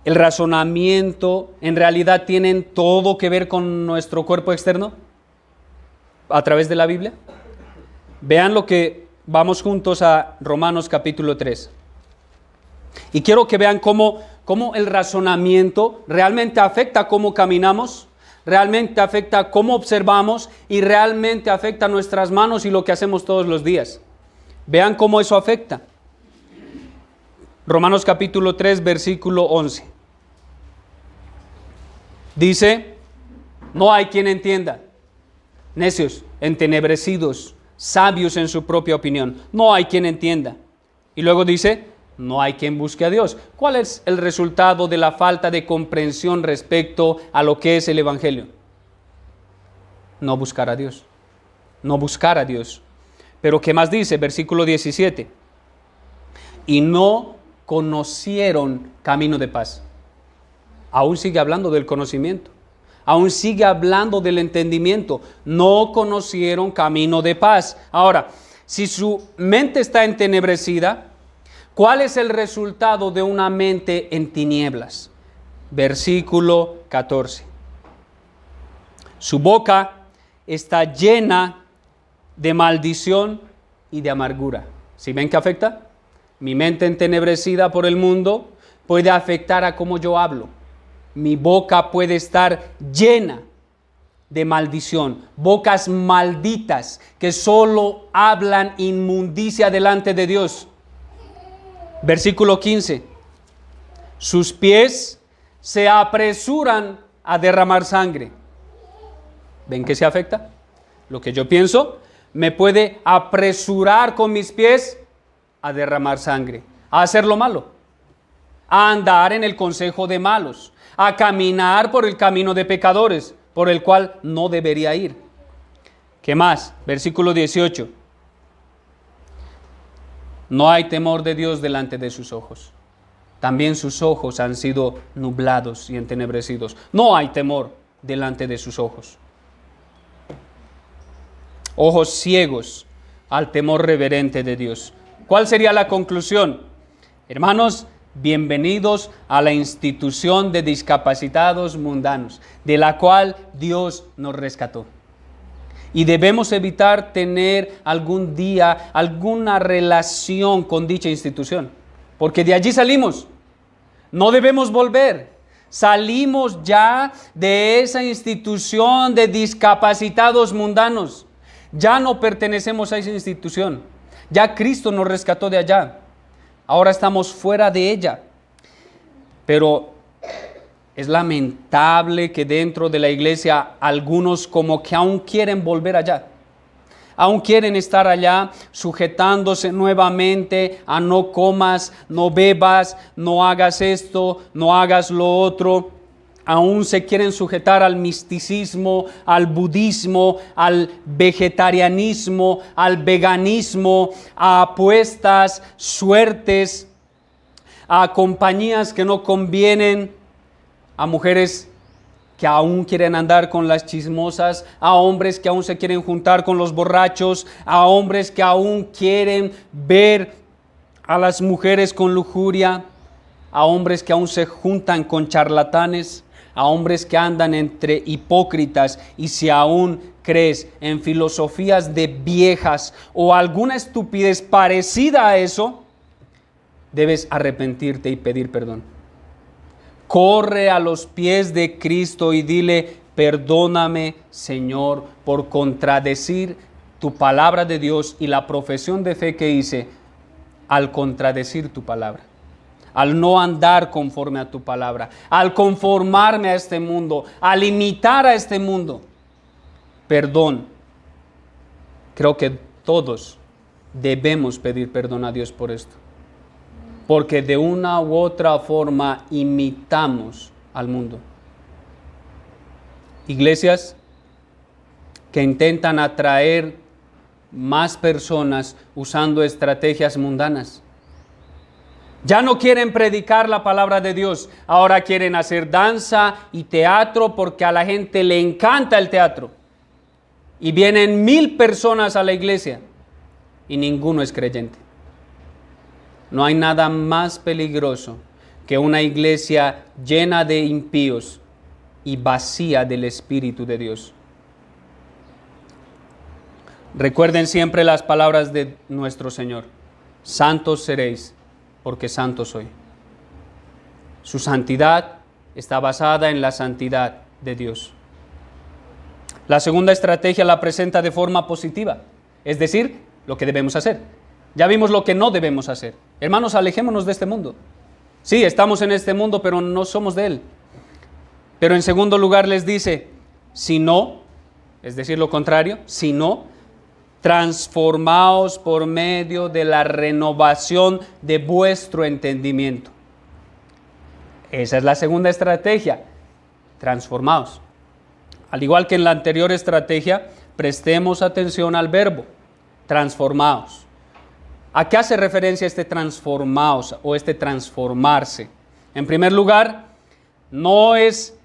el razonamiento, en realidad tienen todo que ver con nuestro cuerpo externo a través de la Biblia? Vean lo que vamos juntos a Romanos capítulo 3. Y quiero que vean cómo el razonamiento realmente afecta cómo caminamos, realmente afecta cómo observamos y realmente afecta nuestras manos y lo que hacemos todos los días. Vean cómo eso afecta. Romanos capítulo 3, versículo 11. Dice, no hay quien entienda. Necios, entenebrecidos, sabios en su propia opinión. No hay quien entienda. Y luego dice, no hay quien busque a Dios. ¿Cuál es el resultado de la falta de comprensión respecto a lo que es el Evangelio? No buscar a Dios. No buscar a Dios. Pero ¿qué más dice? Versículo 17. Y no conocieron camino de paz. Aún sigue hablando del conocimiento. Aún sigue hablando del entendimiento. No conocieron camino de paz. Ahora, si su mente está entenebrecida, ¿cuál es el resultado de una mente en tinieblas? Versículo 14. Su boca está llena de maldición y de amargura. ¿Sí ven que afecta? Mi mente entenebrecida por el mundo puede afectar a cómo yo hablo. Mi boca puede estar llena de maldición, bocas malditas que solo hablan inmundicia delante de Dios. Versículo 15. Sus pies se apresuran a derramar sangre. ¿Ven que se afecta? Lo que yo pienso me puede apresurar con mis pies a derramar sangre, a hacer lo malo, a andar en el consejo de malos, a caminar por el camino de pecadores, por el cual no debería ir. ¿Qué más? Versículo 18. No hay temor de Dios delante de sus ojos. También sus ojos han sido nublados y entenebrecidos. No hay temor delante de sus ojos. Ojos ciegos al temor reverente de Dios. ¿Cuál sería la conclusión? Hermanos, bienvenidos a la institución de discapacitados mundanos, de la cual Dios nos rescató. Y debemos evitar tener algún día alguna relación con dicha institución, porque de allí salimos. No debemos volver. Salimos ya de esa institución de discapacitados mundanos. Ya no pertenecemos a esa institución. Ya Cristo nos rescató de allá. Ahora estamos fuera de ella. Pero es lamentable que dentro de la iglesia algunos como que aún quieren volver allá. Aún quieren estar allá sujetándose nuevamente a no comas, no bebas, no hagas esto, no hagas lo otro. Aún se quieren sujetar al misticismo, al budismo, al vegetarianismo, al veganismo, a apuestas, suertes, a compañías que no convienen, a mujeres que aún quieren andar con las chismosas, a hombres que aún se quieren juntar con los borrachos, a hombres que aún quieren ver a las mujeres con lujuria, a hombres que aún se juntan con charlatanes, a hombres que andan entre hipócritas, y si aún crees en filosofías de viejas o alguna estupidez parecida a eso, debes arrepentirte y pedir perdón. Corre a los pies de Cristo y dile: perdóname, Señor, por contradecir tu palabra de Dios y la profesión de fe que hice al contradecir tu palabra, al no andar conforme a tu palabra, al conformarme a este mundo, al imitar a este mundo. Perdón. Creo que todos debemos pedir perdón a Dios por esto, porque de una u otra forma imitamos al mundo. Iglesias que intentan atraer más personas usando estrategias mundanas. Ya no quieren predicar la palabra de Dios, ahora quieren hacer danza y teatro porque a la gente le encanta el teatro. Y vienen 1000 personas a la iglesia y ninguno es creyente. No hay nada más peligroso que una iglesia llena de impíos y vacía del Espíritu de Dios. Recuerden siempre las palabras de nuestro Señor: santos seréis, porque santo soy. Su santidad está basada en la santidad de Dios. La segunda estrategia la presenta de forma positiva, es decir, lo que debemos hacer. Ya vimos lo que no debemos hacer. Hermanos, alejémonos de este mundo. Sí, estamos en este mundo, pero no somos de él. Pero en segundo lugar les dice: si no, es decir, lo contrario, si no, transformaos por medio de la renovación de vuestro entendimiento. Esa es la segunda estrategia: transformaos. Al igual que en la anterior estrategia, prestemos atención al verbo, transformaos. ¿A qué hace referencia este transformaos o este transformarse? En primer lugar, no es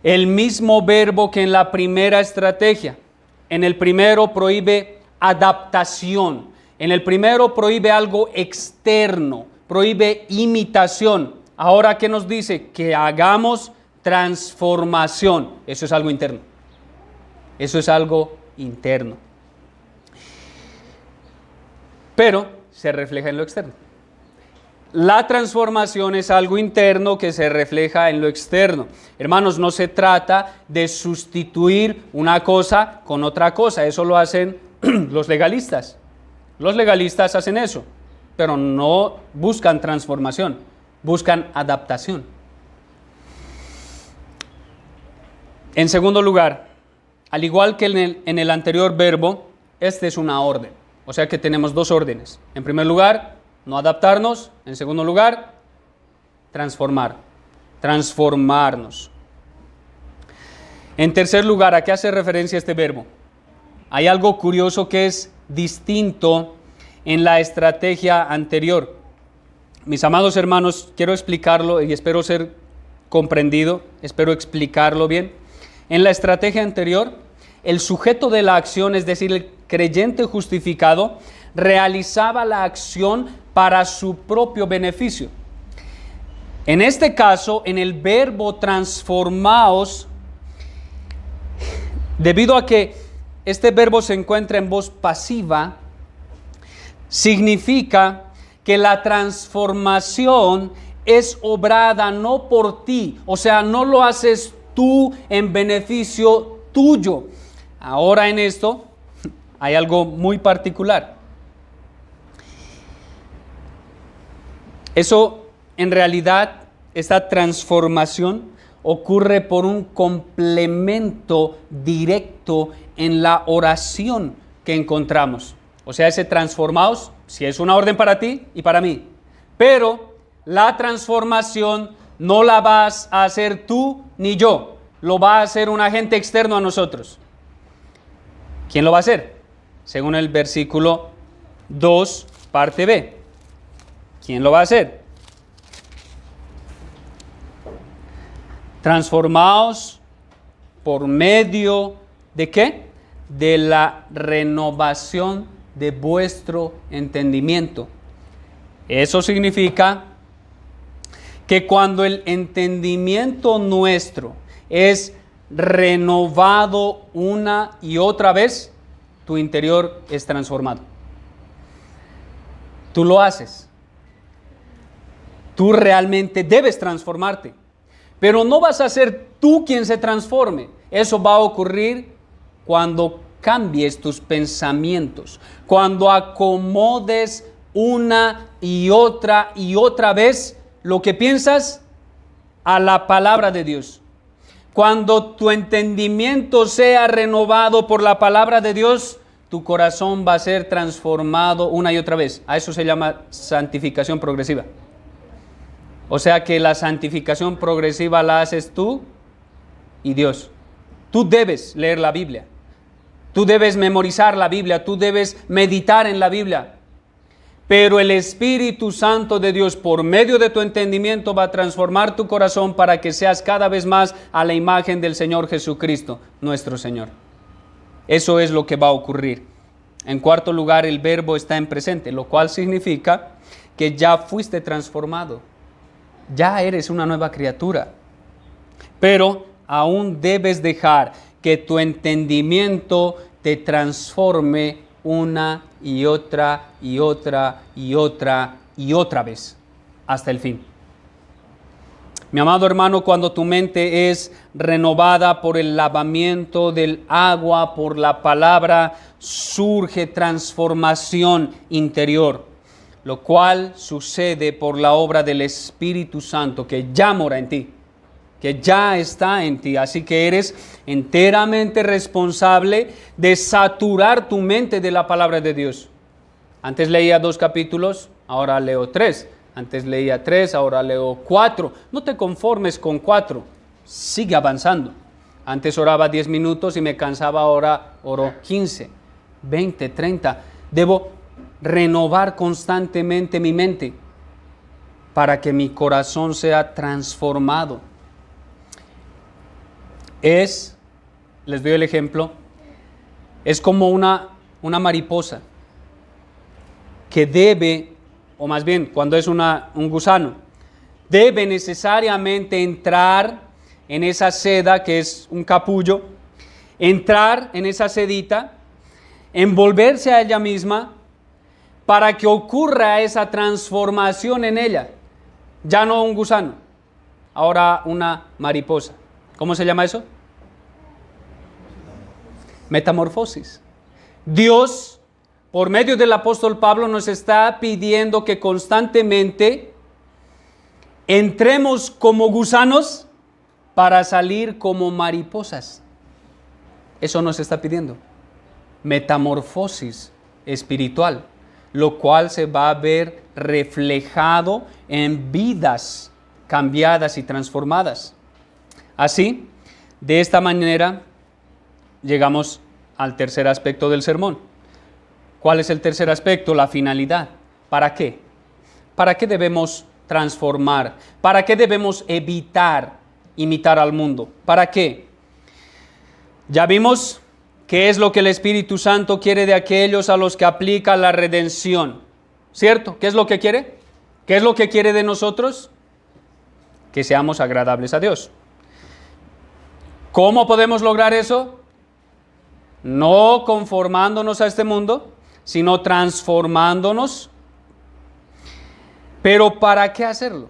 el mismo verbo que en la primera estrategia. En el primero prohíbe adaptación. En el primero prohíbe algo externo, prohíbe imitación. Ahora, ¿qué nos dice? Que hagamos transformación. Eso es algo interno. Eso es algo interno. Pero se refleja en lo externo. La transformación es algo interno que se refleja en lo externo. Hermanos, no se trata de sustituir una cosa con otra cosa. Eso lo hacen los legalistas. Los legalistas hacen eso, pero no buscan transformación, buscan adaptación. En segundo lugar, al igual que en el anterior verbo, este es una orden. O sea que tenemos dos órdenes. En primer lugar, no adaptarnos. En segundo lugar, transformarnos. En tercer lugar, ¿a qué hace referencia este verbo? Hay algo curioso que es distinto en la estrategia anterior. Mis amados hermanos, quiero explicarlo y espero ser comprendido, espero explicarlo bien. En la estrategia anterior, el sujeto de la acción, es decir, el creyente justificado, realizaba la acción para su propio beneficio. En este caso, en el verbo transformaos, debido a que este verbo se encuentra en voz pasiva, significa que la transformación es obrada no por ti, o sea, no lo haces tú en beneficio tuyo. Ahora en esto hay algo muy particular. Eso, en realidad, esta transformación ocurre por un complemento directo en la oración que encontramos. O sea, ese transformaos, si es una orden para ti y para mí. Pero la transformación no la vas a hacer tú ni yo. Lo va a hacer un agente externo a nosotros. ¿Quién lo va a hacer? Según el versículo 2, parte B. ¿Quién lo va a hacer? Transformaos por medio ¿de qué? De la renovación de vuestro entendimiento. Eso significa que cuando el entendimiento nuestro es renovado una y otra vez, tu interior es transformado. Tú lo haces. Tú realmente debes transformarte. Pero no vas a ser tú quien se transforme. Eso va a ocurrir cuando cambies tus pensamientos, cuando acomodes una y otra vez lo que piensas a la palabra de Dios. Cuando tu entendimiento sea renovado por la palabra de Dios, tu corazón va a ser transformado una y otra vez. A eso se llama santificación progresiva. O sea que la santificación progresiva la haces tú y Dios. Tú debes leer la Biblia. Tú debes memorizar la Biblia. Tú debes meditar en la Biblia. Pero el Espíritu Santo de Dios, por medio de tu entendimiento, va a transformar tu corazón para que seas cada vez más a la imagen del Señor Jesucristo, nuestro Señor. Eso es lo que va a ocurrir. En cuarto lugar, el verbo está en presente, lo cual significa que ya fuiste transformado. Ya eres una nueva criatura. Pero aún debes dejar que tu entendimiento te transforme una y otra vez hasta el fin. Mi amado hermano, cuando tu mente es renovada por el lavamiento del agua, por la palabra, surge transformación interior, lo cual sucede por la obra del Espíritu Santo que ya mora en ti, que ya está en ti. Así que eres enteramente responsable de saturar tu mente de la palabra de Dios. Antes leía 2 capítulos, ahora leo 3. Antes leía 3, ahora leo 4. No te conformes con 4, sigue avanzando. Antes oraba 10 minutos y me cansaba, ahora oro 15, 20, 30. Debo renovar constantemente mi mente para que mi corazón sea transformado. Les doy el ejemplo, es como una mariposa que debe, o más bien cuando es un gusano, debe necesariamente entrar en esa seda que es un capullo, entrar en esa sedita, envolverse a ella misma para que ocurra esa transformación en ella. Ya no un gusano, ahora una mariposa. ¿Cómo se llama eso? Metamorfosis. Dios, por medio del apóstol Pablo, nos está pidiendo que constantemente entremos como gusanos para salir como mariposas. Eso nos está pidiendo. Metamorfosis espiritual, lo cual se va a ver reflejado en vidas cambiadas y transformadas. Así, de esta manera, llegamos al tercer aspecto del sermón. ¿Cuál es el tercer aspecto? La finalidad. ¿Para qué? ¿Para qué debemos transformar? ¿Para qué debemos evitar imitar al mundo? ¿Para qué? Ya vimos qué es lo que el Espíritu Santo quiere de aquellos a los que aplica la redención. ¿Cierto? ¿Qué es lo que quiere? ¿Qué es lo que quiere de nosotros? Que seamos agradables a Dios. ¿Cómo podemos lograr eso? No conformándonos a este mundo, sino transformándonos. Pero ¿para qué hacerlo?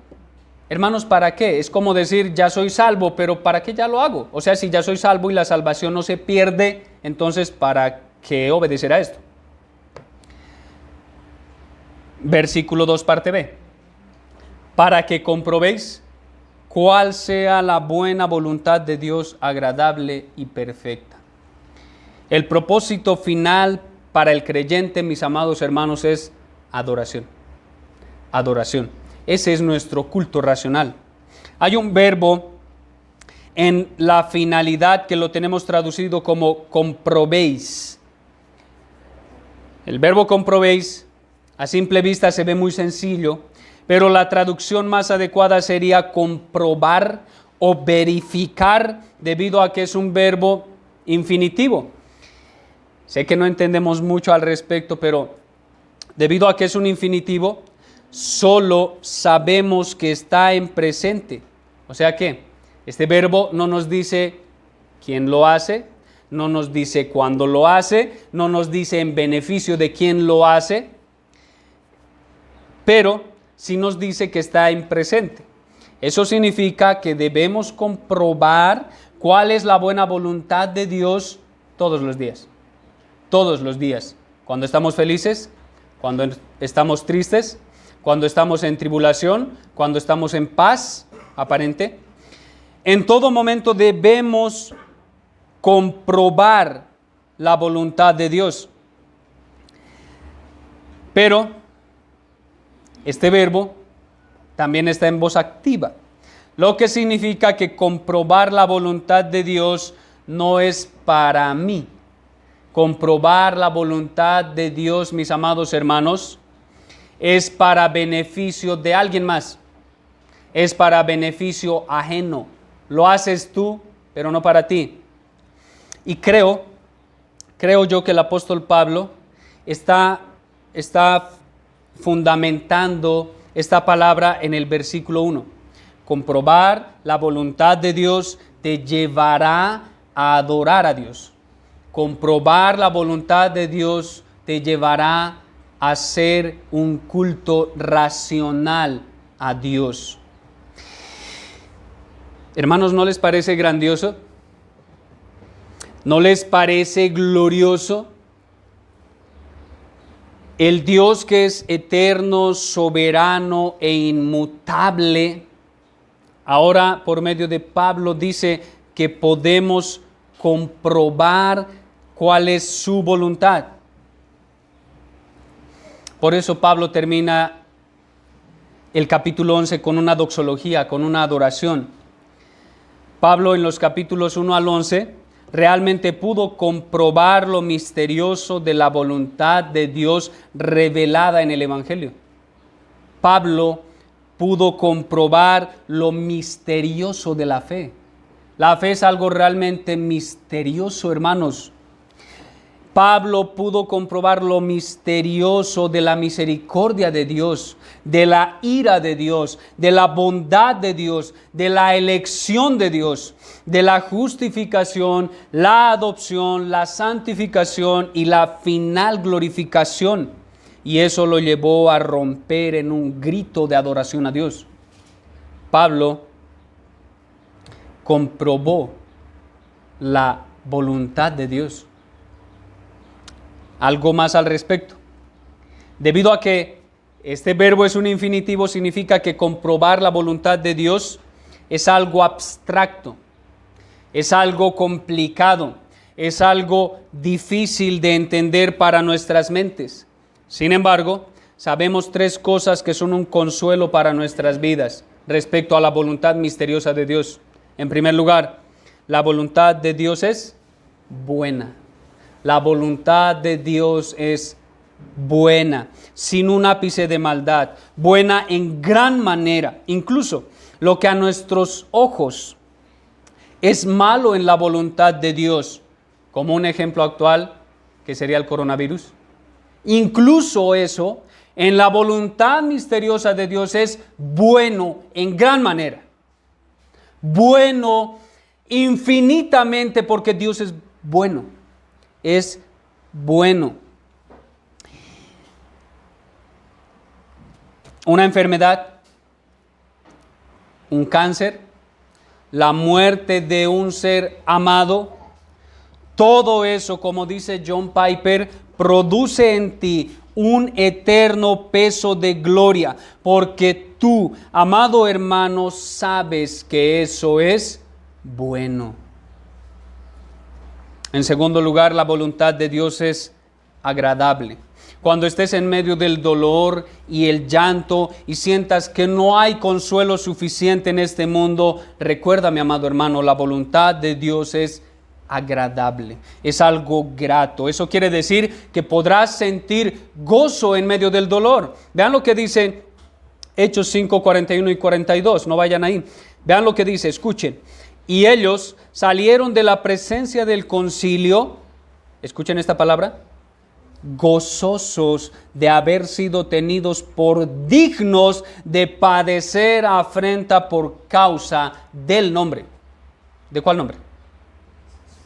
Hermanos, ¿para qué? Es como decir, ya soy salvo, pero ¿para qué ya lo hago? O sea, si ya soy salvo y la salvación no se pierde, entonces ¿para qué obedecer a esto? Versículo 2, parte B. Para que comprobéis cuál sea la buena voluntad de Dios, agradable y perfecta. El propósito final para el creyente, mis amados hermanos, es adoración. Adoración. Ese es nuestro culto racional. Hay un verbo en la finalidad que lo tenemos traducido como comprobéis. El verbo comprobéis a simple vista se ve muy sencillo, pero la traducción más adecuada sería comprobar o verificar, debido a que es un verbo infinitivo. Sé que no entendemos mucho al respecto, pero debido a que es un infinitivo, solo sabemos que está en presente. O sea que este verbo no nos dice quién lo hace, no nos dice cuándo lo hace, no nos dice en beneficio de quién lo hace, pero sí nos dice que está en presente. Eso significa que debemos comprobar cuál es la buena voluntad de Dios todos los días. Todos los días. Cuando estamos felices, cuando estamos tristes, cuando estamos en tribulación, cuando estamos en paz aparente. En todo momento debemos comprobar la voluntad de Dios. Pero este verbo también está en voz activa, lo que significa que comprobar la voluntad de Dios no es para mí. Comprobar la voluntad de Dios, mis amados hermanos, es para beneficio de alguien más. Es para beneficio ajeno. Lo haces tú, pero no para ti. Y creo yo que el apóstol Pablo está fundamentando esta palabra en el versículo 1. Comprobar la voluntad de Dios te llevará a adorar a Dios. Comprobar la voluntad de Dios te llevará a hacer un culto racional a Dios. Hermanos, ¿no les parece grandioso? ¿No les parece glorioso? El Dios que es eterno, soberano e inmutable, ahora por medio de Pablo dice que podemos comprobar cuál es su voluntad. Por eso Pablo termina el capítulo 11 con una doxología, con una adoración. Pablo en los capítulos 1 al 11 realmente pudo comprobar lo misterioso de la voluntad de Dios revelada en el Evangelio. Pablo pudo comprobar lo misterioso de la fe. La fe es algo realmente misterioso, hermanos. Pablo pudo comprobar lo misterioso de la misericordia de Dios, de la ira de Dios, de la bondad de Dios, de la elección de Dios, de la justificación, la adopción, la santificación y la final glorificación. Y eso lo llevó a romper en un grito de adoración a Dios. Pablo comprobó la voluntad de Dios. Algo más al respecto. Debido a que este verbo es un infinitivo, significa que comprobar la voluntad de Dios es algo abstracto, es algo complicado, es algo difícil de entender para nuestras mentes. Sin embargo, sabemos tres cosas que son un consuelo para nuestras vidas respecto a la voluntad misteriosa de Dios. En primer lugar, la voluntad de Dios es buena. La voluntad de Dios es buena, sin un ápice de maldad, buena en gran manera. Incluso lo que a nuestros ojos es malo en la voluntad de Dios, como un ejemplo actual que sería el coronavirus. Incluso eso, en la voluntad misteriosa de Dios es bueno en gran manera. Bueno infinitamente porque Dios es bueno. Es bueno. Una enfermedad, un cáncer, la muerte de un ser amado, todo eso, como dice John Piper, produce en ti un eterno peso de gloria, porque tú, amado hermano, sabes que eso es bueno. En segundo lugar, la voluntad de Dios es agradable. Cuando estés en medio del dolor y el llanto y sientas que no hay consuelo suficiente en este mundo, recuerda, mi amado hermano, la voluntad de Dios es agradable, es algo grato. Eso quiere decir que podrás sentir gozo en medio del dolor. Vean lo que dice Hechos 5, 41 y 42, no vayan ahí. Vean lo que dice, escuchen. Y ellos salieron de la presencia del concilio, escuchen esta palabra, gozosos de haber sido tenidos por dignos de padecer afrenta por causa del nombre. ¿De cuál nombre?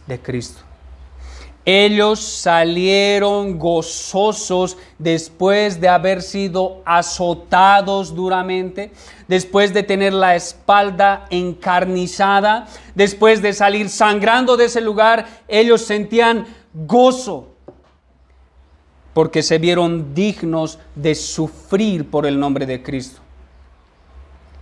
De Cristo. Ellos salieron gozosos después de haber sido azotados duramente, después de tener la espalda encarnizada, después de salir sangrando de ese lugar. Ellos sentían gozo porque se vieron dignos de sufrir por el nombre de Cristo.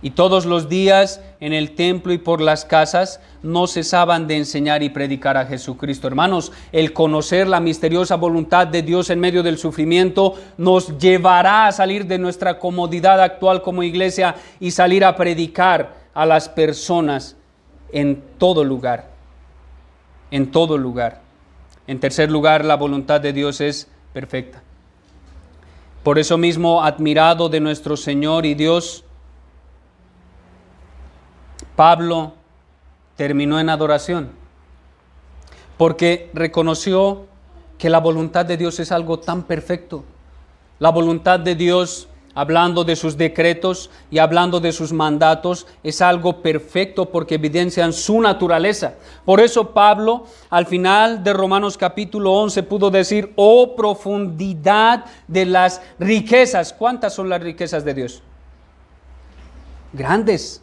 Y todos los días en el templo y por las casas no cesaban de enseñar y predicar a Jesucristo. Hermanos, el conocer la misteriosa voluntad de Dios en medio del sufrimiento nos llevará a salir de nuestra comodidad actual como iglesia y salir a predicar a las personas en todo lugar. En todo lugar. En tercer lugar, la voluntad de Dios es perfecta. Por eso mismo, admirado de nuestro Señor y Dios, Pablo terminó en adoración, porque reconoció que la voluntad de Dios es algo tan perfecto. La voluntad de Dios, hablando de sus decretos y hablando de sus mandatos, es algo perfecto porque evidencian su naturaleza. Por eso Pablo, al final de Romanos capítulo 11, pudo decir: oh profundidad de las riquezas. ¿Cuántas son las riquezas de Dios? Grandes.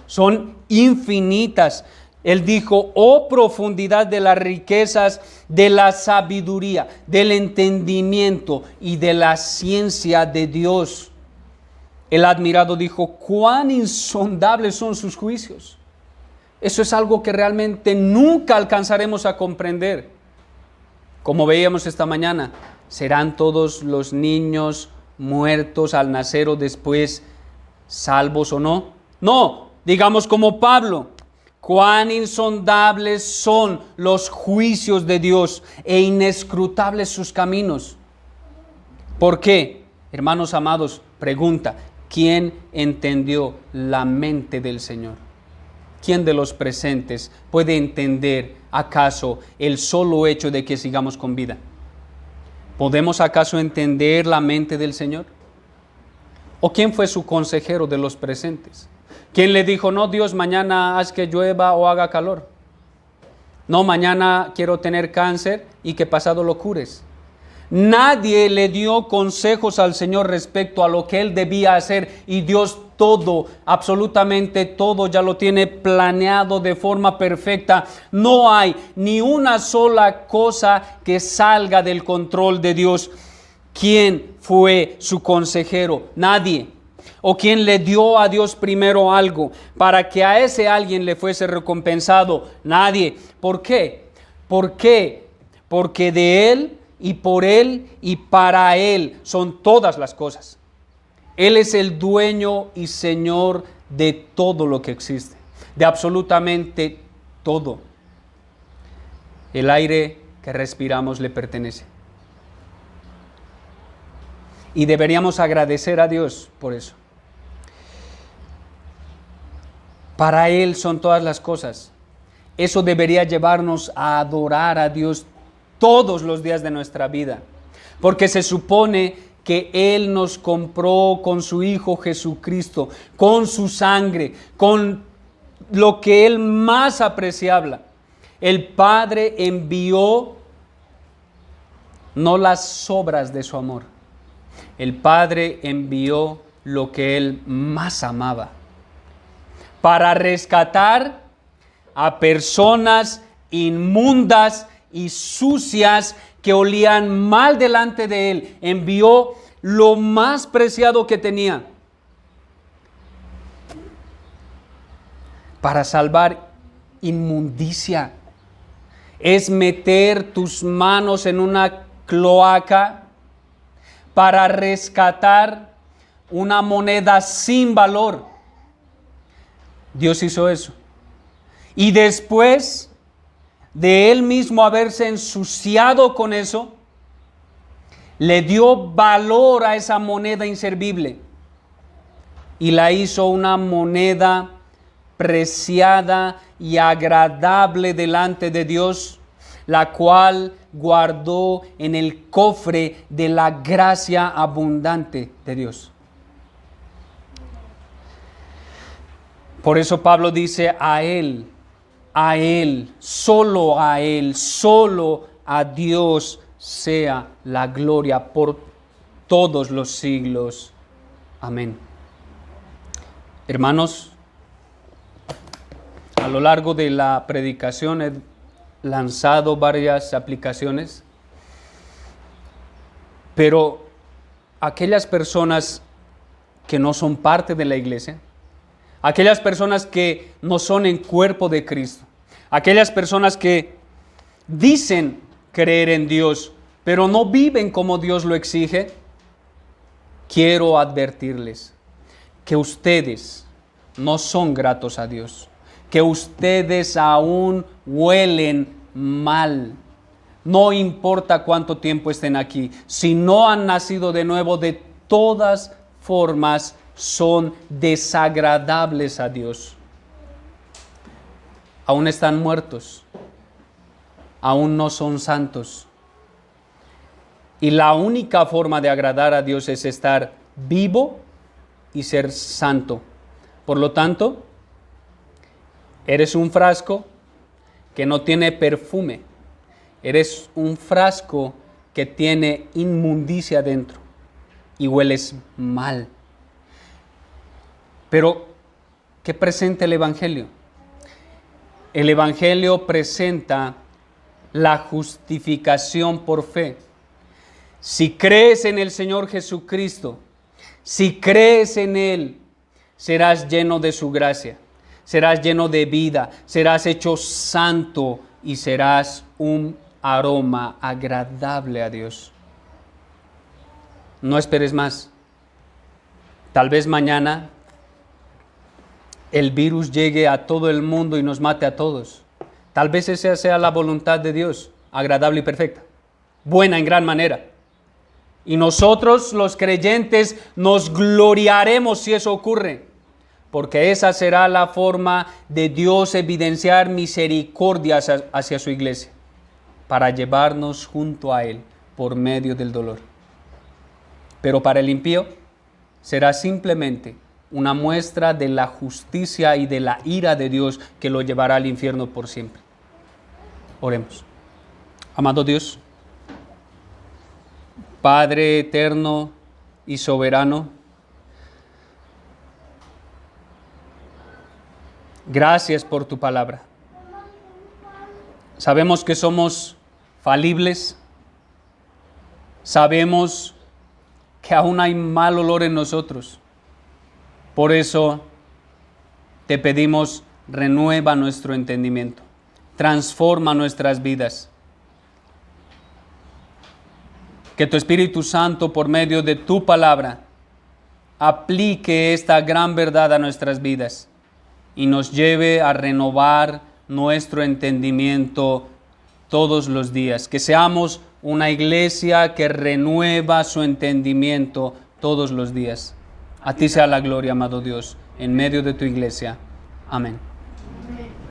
Son infinitas. Él dijo: oh profundidad de las riquezas, de la sabiduría, del entendimiento y de la ciencia de Dios. El admirado dijo: cuán insondables son sus juicios. Eso es algo que realmente nunca alcanzaremos a comprender. Como veíamos esta mañana, ¿serán todos los niños muertos al nacer o después salvos o no? No. Digamos como Pablo: cuán insondables son los juicios de Dios e inescrutables sus caminos. ¿Por qué? Hermanos amados, pregunta: ¿quién entendió la mente del Señor? ¿Quién de los presentes puede entender acaso el solo hecho de que sigamos con vida? ¿Podemos acaso entender la mente del Señor? ¿O quién fue su consejero de los presentes? ¿Quién le dijo: no, Dios, mañana haz que llueva o haga calor? No, mañana quiero tener cáncer y que pasado lo cures. Nadie le dio consejos al Señor respecto a lo que Él debía hacer, y Dios todo, absolutamente todo, ya lo tiene planeado de forma perfecta. No hay ni una sola cosa que salga del control de Dios. ¿Quién fue su consejero? Nadie. ¿O quién le dio a Dios primero algo para que a ese alguien le fuese recompensado? Nadie. ¿Por qué? ¿Por qué? Porque de Él y por Él y para Él son todas las cosas. Él es el dueño y Señor de todo lo que existe, de absolutamente todo. El aire que respiramos le pertenece. Y deberíamos agradecer a Dios por eso. Para Él son todas las cosas. Eso debería llevarnos a adorar a Dios todos los días de nuestra vida, porque se supone que Él nos compró con su Hijo Jesucristo, con su sangre, con lo que Él más apreciaba. El Padre envió no las obras de su amor. El Padre envió lo que Él más amaba, para rescatar a personas inmundas y sucias que olían mal delante de Él. Envió lo más preciado que tenía para salvar inmundicia. Es meter tus manos en una cloaca para rescatar una moneda sin valor. Dios hizo eso. Y después de Él mismo haberse ensuciado con eso, le dio valor a esa moneda inservible y la hizo una moneda preciada y agradable delante de Dios, la cual guardó en el cofre de la gracia abundante de Dios. Por eso Pablo dice a Él, solo a Dios sea la gloria por todos los siglos. Amén. Hermanos, a lo largo de la predicación he lanzado varias aplicaciones, pero aquellas personas que no son parte de la iglesia, aquellas personas que no son en cuerpo de Cristo, aquellas personas que dicen creer en Dios, pero no viven como Dios lo exige, quiero advertirles que ustedes no son gratos a Dios, que ustedes aún huelen mal. No importa cuánto tiempo estén aquí, si no han nacido de nuevo, de todas formas son desagradables a Dios. Aún están muertos, aún no son santos. Y la única forma de agradar a Dios es estar vivo y ser santo. Por lo tanto, eres un frasco que no tiene perfume. Eres un frasco que tiene inmundicia dentro y hueles mal. Pero, ¿qué presenta el Evangelio? El Evangelio presenta la justificación por fe. Si crees en el Señor Jesucristo, si crees en Él, serás lleno de su gracia, serás lleno de vida, serás hecho santo y serás un aroma agradable a Dios. No esperes más. Tal vez mañana el virus llegue a todo el mundo y nos mate a todos. Tal vez esa sea la voluntad de Dios, agradable y perfecta, buena en gran manera. Y nosotros, los creyentes, nos gloriaremos si eso ocurre, porque esa será la forma de Dios evidenciar misericordia hacia su iglesia, para llevarnos junto a Él por medio del dolor. Pero para el impío será simplemente una muestra de la justicia y de la ira de Dios que lo llevará al infierno por siempre. Oremos. Amado Dios, Padre eterno y soberano, gracias por tu palabra. Sabemos que somos falibles, sabemos que aún hay mal olor en nosotros. Por eso te pedimos, renueva nuestro entendimiento, transforma nuestras vidas. Que tu Espíritu Santo, por medio de tu palabra, aplique esta gran verdad a nuestras vidas y nos lleve a renovar nuestro entendimiento todos los días. Que seamos una iglesia que renueva su entendimiento todos los días. A ti sea la gloria, amado Dios, en medio de tu iglesia. Amén.